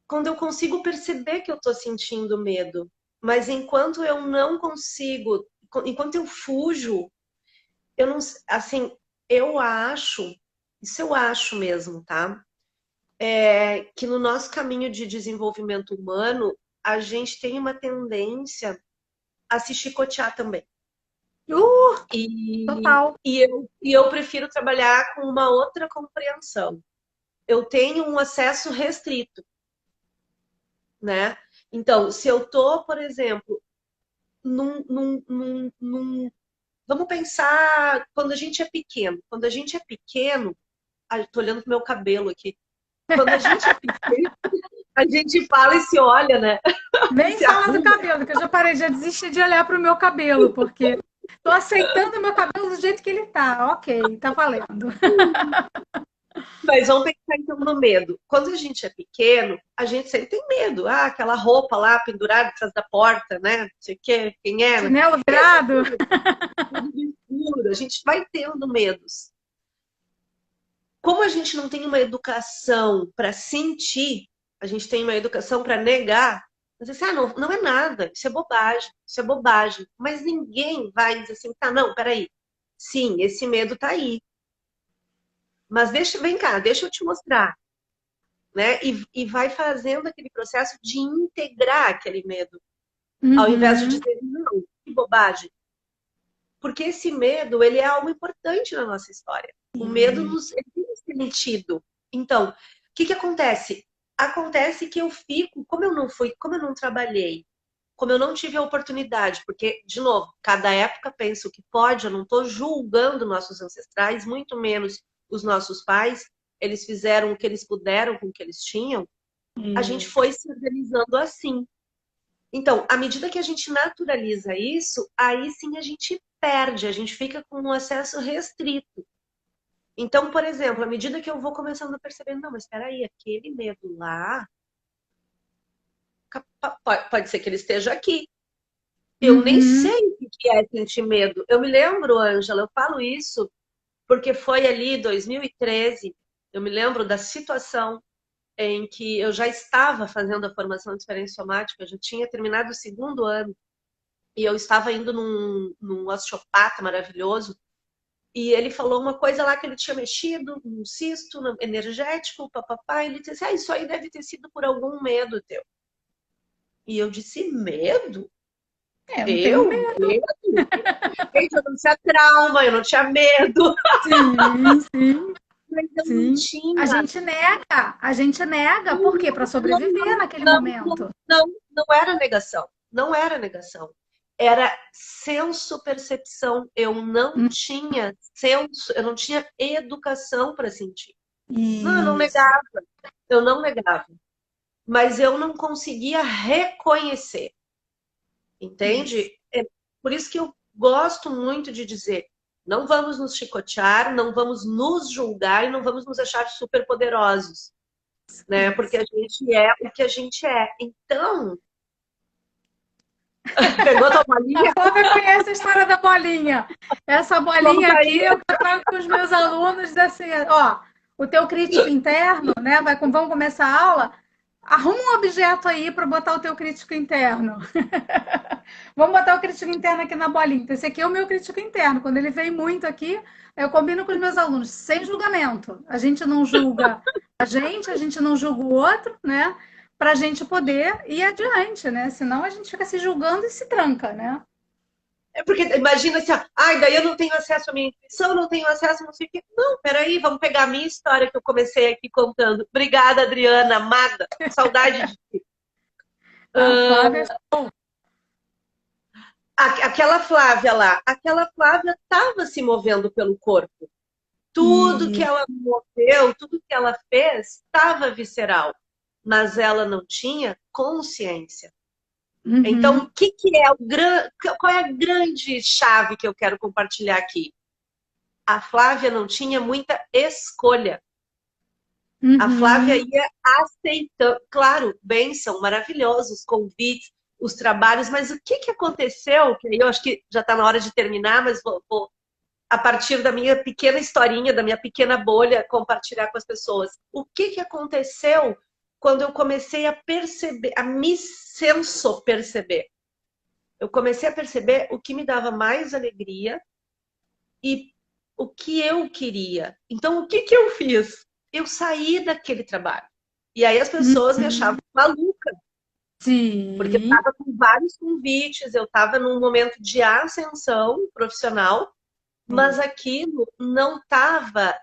Quando eu consigo perceber que eu estou sentindo medo, mas enquanto eu não consigo, enquanto eu fujo, eu não, assim, eu acho, isso eu acho mesmo, tá? Que no nosso caminho de desenvolvimento humano, a gente tem uma tendência a se chicotear também. E, Total. e eu prefiro trabalhar com uma outra compreensão. Eu tenho um acesso restrito, né? Então, se eu tô, por exemplo, vamos pensar quando a gente é pequeno. Quando a gente é pequeno, tô olhando pro meu cabelo aqui. Quando a gente é pequeno, a gente fala e se olha, né? Nem Se fala do arruma. cabelo, que eu já parei, já desisti de olhar para o meu cabelo, porque tô aceitando o meu cabelo do jeito que ele tá. Ok, tá valendo. Mas vamos pensar então no medo. Quando a gente é pequeno, a gente sempre tem medo. Ah, aquela roupa lá pendurada atrás da porta, né? Não sei o quê, quem é? Chinelo virado? Tudo escuro. A gente vai tendo medos. Como a gente não tem uma educação para sentir, a gente tem uma educação para negar. Você diz assim, não, não é nada, isso é bobagem, isso é bobagem. Mas ninguém vai dizer assim, tá, não, peraí. Sim, esse medo tá aí. Mas vem cá, deixa eu te mostrar. Né? E vai fazendo aquele processo de integrar aquele medo, ao invés de Uhum. dizer, não, que bobagem. Porque esse medo, ele é algo importante na nossa história. O medo ele tem um sentido. Então, o que acontece? Acontece que eu fico, como eu não trabalhei, como eu não tive a oportunidade, porque, de novo, cada época pensa o que pode, eu não estou julgando nossos ancestrais, muito menos os nossos pais, eles fizeram o que eles puderam com o que eles tinham, a gente foi se organizando assim. Então, à medida que a gente naturaliza isso, aí sim a gente perde, a gente fica com um acesso restrito. Então, por exemplo, à medida que eu vou começando a perceber, não, mas espera aí, aquele medo lá, pode ser que ele esteja aqui. Eu nem Uhum. sei o que é sentir medo. Eu me lembro, Ângela, eu falo isso porque foi ali 2013, eu me lembro da situação em que eu já estava fazendo a formação de experiência somática, eu já tinha terminado o segundo ano, e eu estava indo num osteopata maravilhoso, e ele falou uma coisa lá que ele tinha mexido, um cisto energético, papapá, e ele disse assim, isso aí deve ter sido por algum medo teu. E eu disse, medo? Eu não tenho Eu? medo. Medo? Gente, eu não tinha trauma, eu não tinha medo, Sim, sim, mas eu não sim. tinha. A gente nega, por quê? Para Não, sobreviver naquele não, momento. não, não era negação. Não era negação. Era senso-percepção. Eu não tinha senso, eu não tinha educação para sentir. Não, eu não Isso. negava. Eu não negava. Mas eu não conseguia reconhecer. Isso. Entende? É por isso que eu gosto muito de dizer: não vamos nos chicotear, não vamos nos julgar e não vamos nos achar superpoderosos, né? Porque Isso. a gente é o que a gente é. Então, pegou tua A bolinha? Flávia conhece a história da bolinha. Essa bolinha Conta aqui aí. eu trago com os meus alunos assim, ó, o teu crítico interno, né? Vamos começar a aula. Arruma um objeto aí para botar o teu crítico interno. Vamos botar o crítico interno aqui na bolinha. Então, esse aqui é o meu crítico interno. Quando ele vem muito aqui, eu combino com os meus alunos, sem julgamento. A gente não julga a gente não julga o outro, né? Para a gente poder ir adiante, né? Senão a gente fica se julgando e se tranca, né? É porque imagina assim, ó, ai, daí eu não tenho acesso à minha intuição, não tenho acesso a não sei o quê. Não, peraí, vamos pegar a minha história que eu comecei aqui contando. Obrigada, Adriana, amada, saudade de ti. A Flávia. Aquela Flávia estava se movendo pelo corpo. Tudo que E... ela moveu, tudo que ela fez, estava visceral, mas ela não tinha consciência. Então, Uhum, qual é a grande chave que eu quero compartilhar aqui? A Flávia não tinha muita escolha. A Flávia uhum. ia aceitando, claro, bênção, maravilhosos, convites, os trabalhos, mas o que aconteceu? Que aí eu acho que já está na hora de terminar, mas vou, a partir da minha pequena historinha, da minha pequena bolha, compartilhar com as pessoas. O que aconteceu quando eu comecei a perceber, a me senso perceber? Eu comecei a perceber o que me dava mais alegria e o que eu queria. Então, o que eu fiz? Eu saí daquele trabalho. E aí as pessoas me achavam Uhum. maluca, porque eu Sim. estava com vários convites, eu estava num momento de ascensão profissional, mas aquilo não estava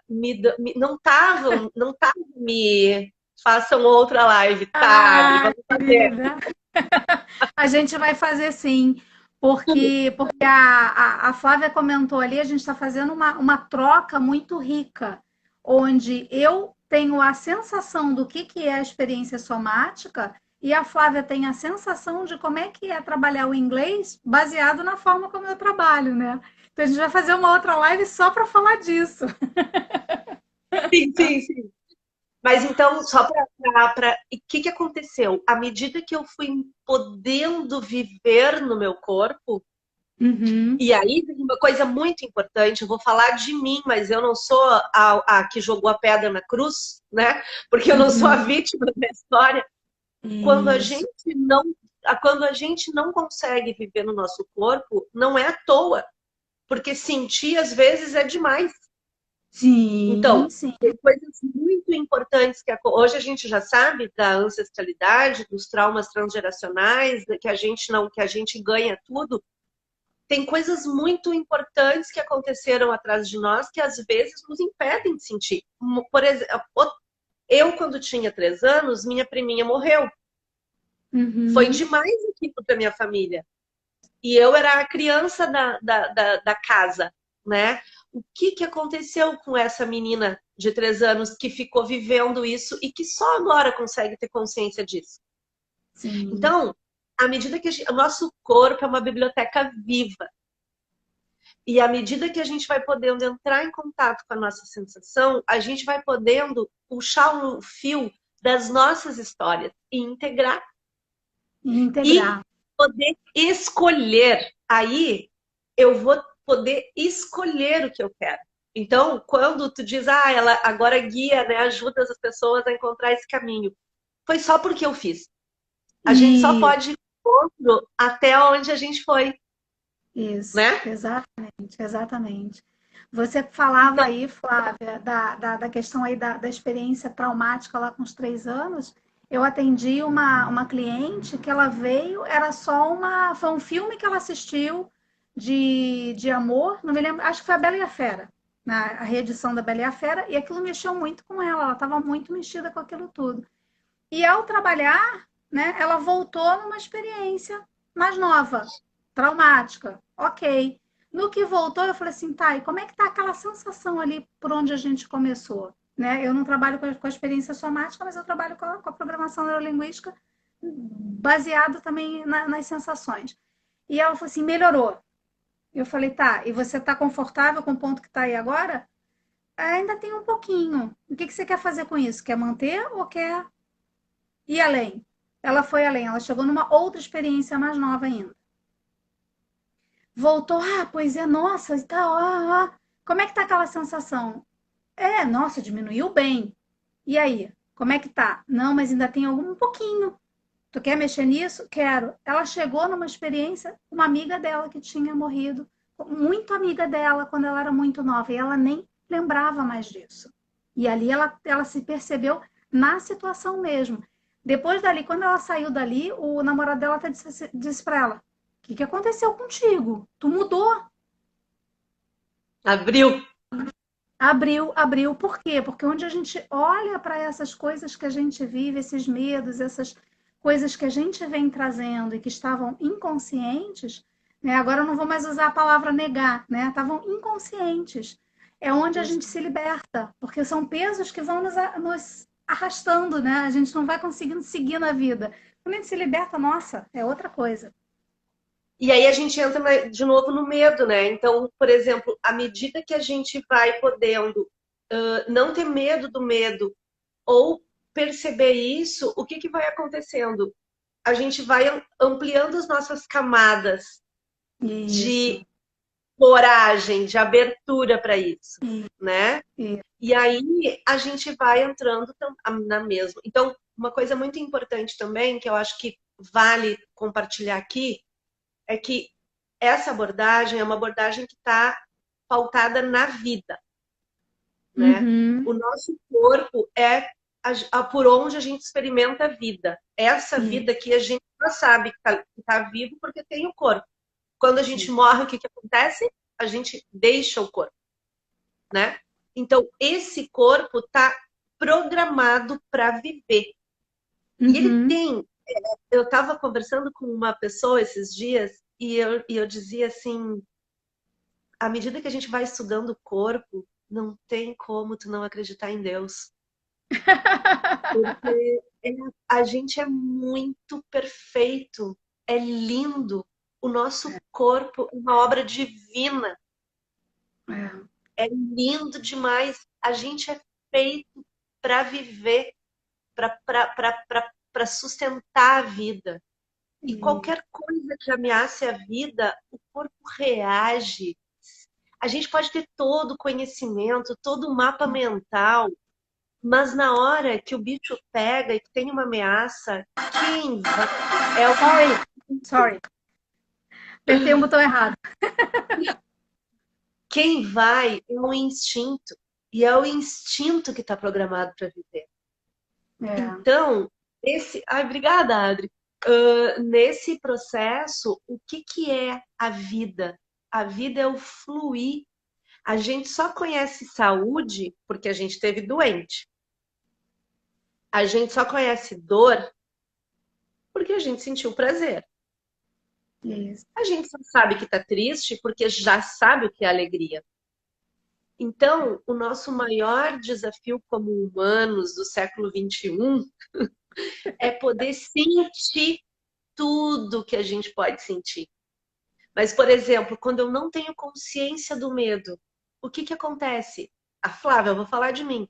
me façam outra live, tá, Adri, Ah, vamos fazer. querida. A gente vai fazer sim, porque a Flávia comentou ali, a gente está fazendo uma troca muito rica, onde eu tenho a sensação do que é a experiência somática e a Flávia tem a sensação de como é que é trabalhar o inglês baseado na forma como eu trabalho, né? Então a gente vai fazer uma outra live só para falar disso. Sim, sim, sim. Mas então, só para. O que aconteceu? À medida que eu fui podendo viver no meu corpo, Uhum, e aí vem uma coisa muito importante, eu vou falar de mim, mas eu não sou a que jogou a pedra na cruz, né? Porque eu não sou a uhum. vítima da história. Quando a Isso. gente não, quando a gente não consegue viver no nosso corpo, não é à toa, porque sentir às vezes é demais. Sim, Então, sim. tem coisas muito importantes que hoje a gente já sabe da ancestralidade, dos traumas transgeracionais, que a gente ganha tudo. Tem coisas muito importantes que aconteceram atrás de nós que às vezes nos impedem de sentir. Por exemplo, eu quando tinha 3 anos, minha priminha morreu. Foi Uhum. demais aquilo para minha família. E eu era a criança da casa, né? O que aconteceu com essa menina de 3 anos que ficou vivendo isso e que só agora consegue ter consciência disso? Sim. Então, à medida que o nosso corpo é uma biblioteca viva, e à medida que a gente vai podendo entrar em contato com a nossa sensação, a gente vai podendo puxar um fio das nossas histórias e integrar e Integrar. poder escolher. Aí eu vou poder escolher o que eu quero. Então, quando tu diz, ela agora guia, né, ajuda as pessoas a encontrar esse caminho, foi só porque eu fiz. A gente só E pode ir outro até onde a gente foi, isso, né? exatamente, exatamente. Você falava Então, aí, Flávia, da questão aí da experiência traumática lá com os 3 anos. Eu atendi uma cliente que ela veio, era só foi um filme que ela assistiu de amor, não me lembro, acho que foi a Bela e a Fera, a reedição da Bela e a Fera, e aquilo mexeu muito com ela estava muito mexida com aquilo tudo. E ao trabalhar, né, ela voltou numa experiência mais nova, traumática. Ok. No que voltou, eu falei assim, tá, e como é que tá aquela sensação ali por onde a gente começou? Né? Eu não trabalho com a experiência somática, mas eu trabalho com a programação neurolinguística baseado também nas sensações. E ela falou assim, melhorou. Eu falei, tá, e você tá confortável com o ponto que tá aí agora? Ainda tem um pouquinho. O que você quer fazer com isso? Quer manter ou quer e além. Ela foi além, ela chegou numa outra experiência mais nova ainda. Voltou, pois é, nossa, e tá, como é que tá aquela sensação? Nossa, diminuiu bem. E aí? Como é que tá? Não, mas ainda tem algum um pouquinho. Tu quer mexer nisso? Quero. Ela chegou numa experiência, uma amiga dela que tinha morrido, muito amiga dela quando ela era muito nova, e ela nem lembrava mais disso. E ali ela se percebeu na situação mesmo. Depois dali, quando ela saiu dali, o namorado dela até disse para ela: O que aconteceu contigo? Tu mudou. Abriu. Abriu, abriu. Por quê? Porque onde a gente olha para essas coisas que a gente vive, esses medos, essas coisas que a gente vem trazendo e que estavam inconscientes, né? Agora eu não vou mais usar a palavra negar, né? Estavam inconscientes. É onde a gente se liberta, porque são pesos que vão nos arrastando, né? A gente não vai conseguindo seguir na vida. Quando a gente se liberta, nossa, é outra coisa. E aí a gente entra de novo no medo, né? Então, por exemplo, à medida que a gente vai podendo não ter medo do medo ou perceber isso, o que que vai acontecendo? A gente vai ampliando as nossas camadas Isso, de coragem, de abertura para isso, né? isso. E aí a gente vai entrando na mesma. Então, uma coisa muito importante também, que eu acho que vale compartilhar aqui, é que essa abordagem é uma abordagem que está pautada na vida, né? Uhum. O nosso corpo é por onde a gente experimenta a vida. Essa vida que a gente só sabe que tá vivo porque tem o corpo. Quando a gente morre, o que acontece? A gente deixa o corpo, né? Então, esse corpo está programado para viver. E ele Uhum. tem. Eu estava conversando com uma pessoa esses dias e eu dizia assim: à medida que a gente vai estudando o corpo, não tem como tu não acreditar em Deus. Porque a gente é muito perfeito, é lindo. O nosso corpo é uma obra divina, É. é lindo demais. A gente é feito para viver, para sustentar a vida. E E- qualquer coisa que ameace a vida, o corpo reage. A gente pode ter todo o conhecimento, todo o mapa mental, mas na hora que o bicho pega e que tem uma ameaça, quem vai? É o Sorry. Apertei o botão errado. quem vai é o instinto. E é o instinto que está programado para viver. É. Então, esse. Ai, obrigada, Adri. Nesse processo, o que que é a vida? A vida é o fluir. A gente só conhece saúde porque a gente esteve doente. A gente só conhece dor porque a gente sentiu prazer. Isso. A gente só sabe que está triste porque já sabe o que é alegria. Então, o nosso maior desafio como humanos do século XXI é poder sentir tudo que a gente pode sentir. Mas, por exemplo, quando eu não tenho consciência do medo, o que que acontece? A Flávia, eu vou falar de mim.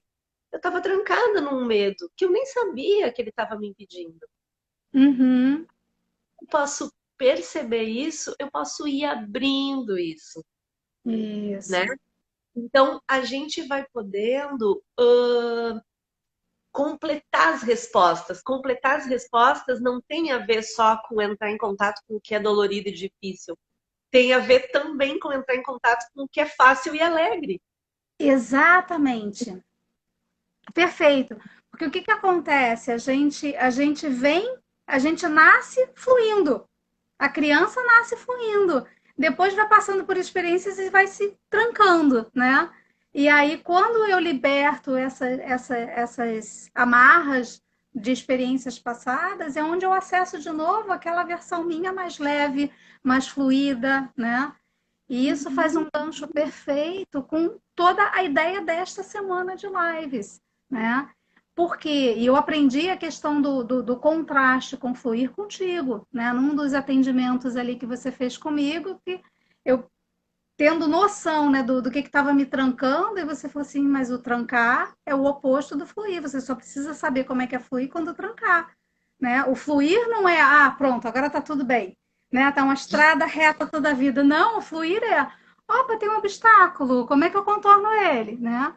Eu estava trancada num medo que eu nem sabia que ele estava me impedindo. Uhum. Eu posso perceber isso, eu posso ir abrindo isso, né? Isso. Então, a gente vai podendo completar as respostas. Completar as respostas não tem a ver só com entrar em contato com o que é dolorido e difícil. Tem a ver também com entrar em contato com o que é fácil e alegre. Exatamente. Perfeito. Porque o que que acontece? A gente vem, a gente nasce fluindo. A criança nasce fluindo. Depois vai passando por experiências e vai se trancando, né? E aí, quando eu liberto essas amarras de experiências passadas, é onde eu acesso de novo aquela versão minha mais leve, mais fluida, né? E isso faz um gancho perfeito com toda a ideia desta semana de lives, né? Porque eu aprendi a questão do contraste com fluir contigo, né? Num dos atendimentos ali que você fez comigo, que eu tendo noção, né, do que estava me trancando, e você falou assim, mas o trancar é o oposto do fluir, você só precisa saber como é que é fluir quando trancar, né? O fluir não é, pronto, agora tá tudo bem, né? Tá uma estrada reta toda a vida. Não, o fluir é, opa, tem um obstáculo, como é que eu contorno ele, né?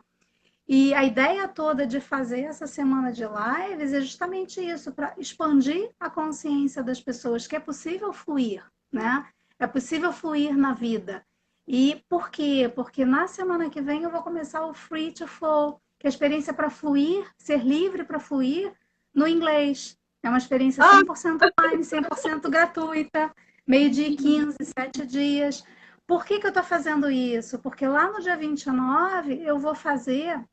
E a ideia toda de fazer essa semana de lives é justamente isso, para expandir a consciência das pessoas que é possível fluir, né? É possível fluir na vida. E por quê? Porque na semana que vem eu vou começar o Free to Flow, que é a experiência para fluir, ser livre para fluir no inglês. É uma experiência Ah, 100% online, 100% gratuita, meio-dia e 15, 7 dias. Por que eu estou fazendo isso? Porque lá no dia 29 eu vou fazer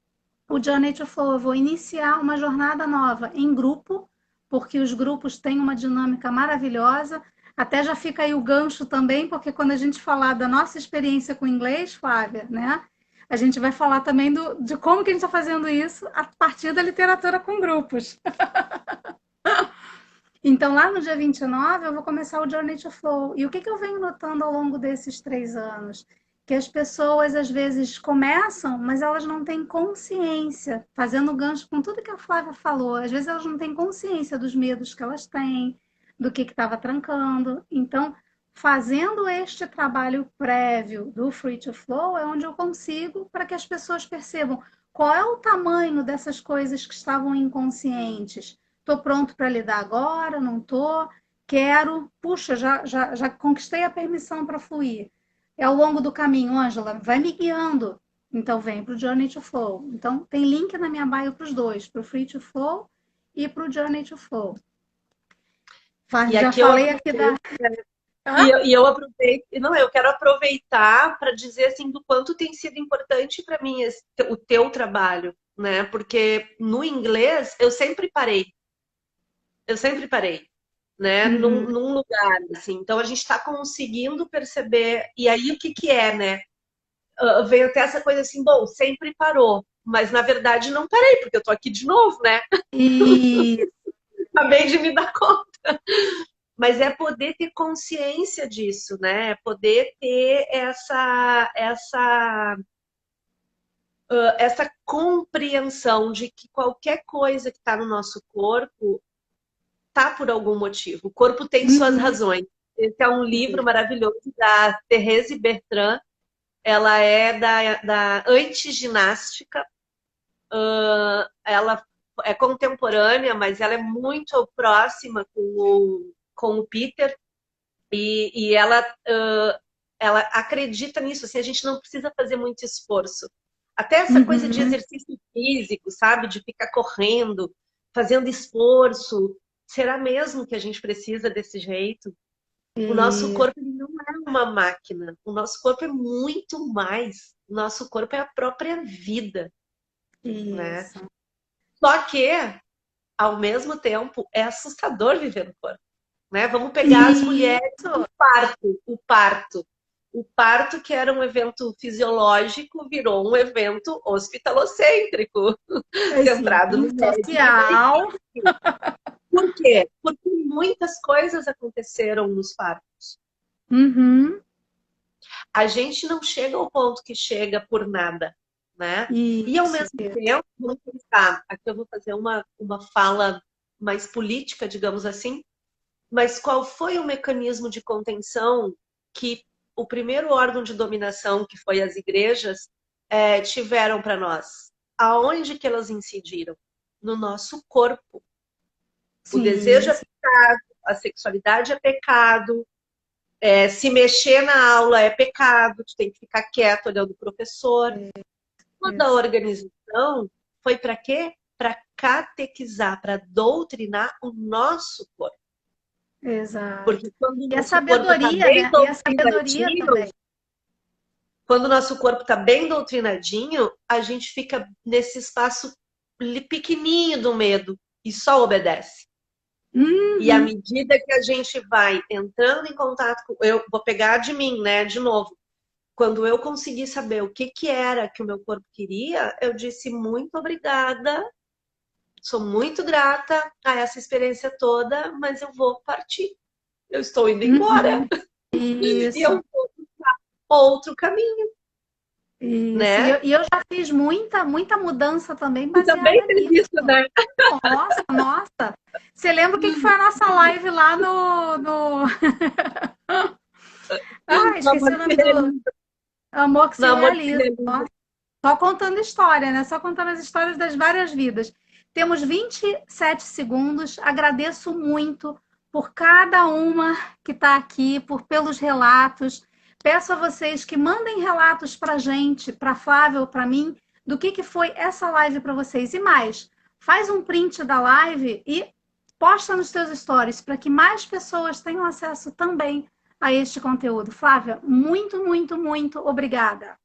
o Journey to Flow. Eu vou iniciar uma jornada nova em grupo, porque os grupos têm uma dinâmica maravilhosa. Até já fica aí o gancho também, porque quando a gente falar da nossa experiência com o inglês, Flávia, né? A gente vai falar também de como que a gente está fazendo isso a partir da literatura com grupos. Então, lá no dia 29, eu vou começar o Journey to Flow. E o que eu venho notando ao longo desses 3 anos? Que as pessoas, às vezes, começam, mas elas não têm consciência, fazendo gancho com tudo que a Flávia falou. Às vezes, elas não têm consciência dos medos que elas têm, do que estava trancando. Então, fazendo este trabalho prévio do Free to Flow, é onde eu consigo para que as pessoas percebam qual é o tamanho dessas coisas que estavam inconscientes. Estou pronto para lidar agora, não estou, quero, puxa, já conquistei a permissão para fluir. É ao longo do caminho, Ângela, vai me guiando. Então vem para o Journey to Flow. Então tem link na minha bio para os dois, para o Free to Flow e para o Journey to Flow. e Já aqui eu falei aqui da. aproveito, eu aproveito, não, eu quero aproveitar para dizer assim do quanto tem sido importante para mim o teu trabalho, né? Porque no inglês eu sempre parei, né? Uhum. Num lugar, assim. Então a gente está conseguindo perceber. E aí o que que é, né? Veio até essa coisa assim, bom, sempre parou. Mas na verdade não parei, porque eu tô aqui de novo, né? E Acabei de me dar conta. Mas é poder ter consciência disso, né? É poder ter essa compreensão de que qualquer coisa que está no nosso corpo tá por algum motivo. O corpo tem suas uhum. razões. Esse é um livro maravilhoso da Thérèse Bertrand. Ela é da antiginástica. Ela é contemporânea, mas ela é muito próxima com o Peter. E ela acredita nisso. Assim, a gente não precisa fazer muito esforço. Até essa coisa de Uhum. exercício físico, sabe? De ficar correndo, fazendo esforço. Será mesmo que a gente precisa desse jeito? O nosso E corpo ele não é uma máquina. O nosso corpo é muito mais. O nosso corpo é a própria vida, né? isso. Só que, ao mesmo tempo, é assustador viver no corpo, né? Vamos pegar as mulheres Isso. do parto, o parto. O parto, que era um evento fisiológico, virou um evento hospitalocêntrico, Sim, centrado no médico e na social. equipe. Por quê? Porque muitas coisas aconteceram nos partos. Uhum. A gente não chega ao ponto que chega por nada, né? E ao Isso. mesmo tempo, vamos pensar, aqui eu vou fazer uma fala mais política, digamos assim, mas qual foi o mecanismo de contenção que o primeiro órgão de dominação, que foi as igrejas, tiveram para nós? Aonde que elas incidiram? No nosso corpo. O Sim, desejo é pecado, a sexualidade é pecado, se mexer na aula é pecado, tu tem que ficar quieto olhando o professor. Toda a isso. organização foi para quê? Para catequizar, para doutrinar o nosso corpo. Exato. Porque quando o E a nosso corpo está sabedoria, bem né? E a sabedoria doutrinadinho, também. quando o nosso corpo está bem doutrinadinho, a gente fica nesse espaço pequenininho do medo e só obedece. E à Uhum. medida que a gente vai entrando em contato com... Eu vou pegar de mim, né? De novo. Quando eu consegui saber o que, que era que o meu corpo queria, eu disse muito obrigada, sou muito grata a essa experiência toda, mas eu vou partir. Eu estou indo embora Uhum. e eu Isso. vou outro caminho, Isso. E né? eu já fiz muita mudança também Tu também baseada fez nisso. isso, né? Nossa, nossa. Você lembra o que foi a nossa live lá no... Ah, No esqueci amor o que nome do realiza. Amor que No se amor que realiza. realiza. Só contando história, né? Só contando as histórias das várias vidas. Temos 27 segundos. Agradeço muito por cada uma que está aqui, pelos relatos. Peço a vocês que mandem relatos para a gente, para a Flávia ou para mim, do que foi essa live para vocês. E mais, faz um print da live e posta nos teus stories para que mais pessoas tenham acesso também a este conteúdo. Flávia, muito, muito, muito obrigada.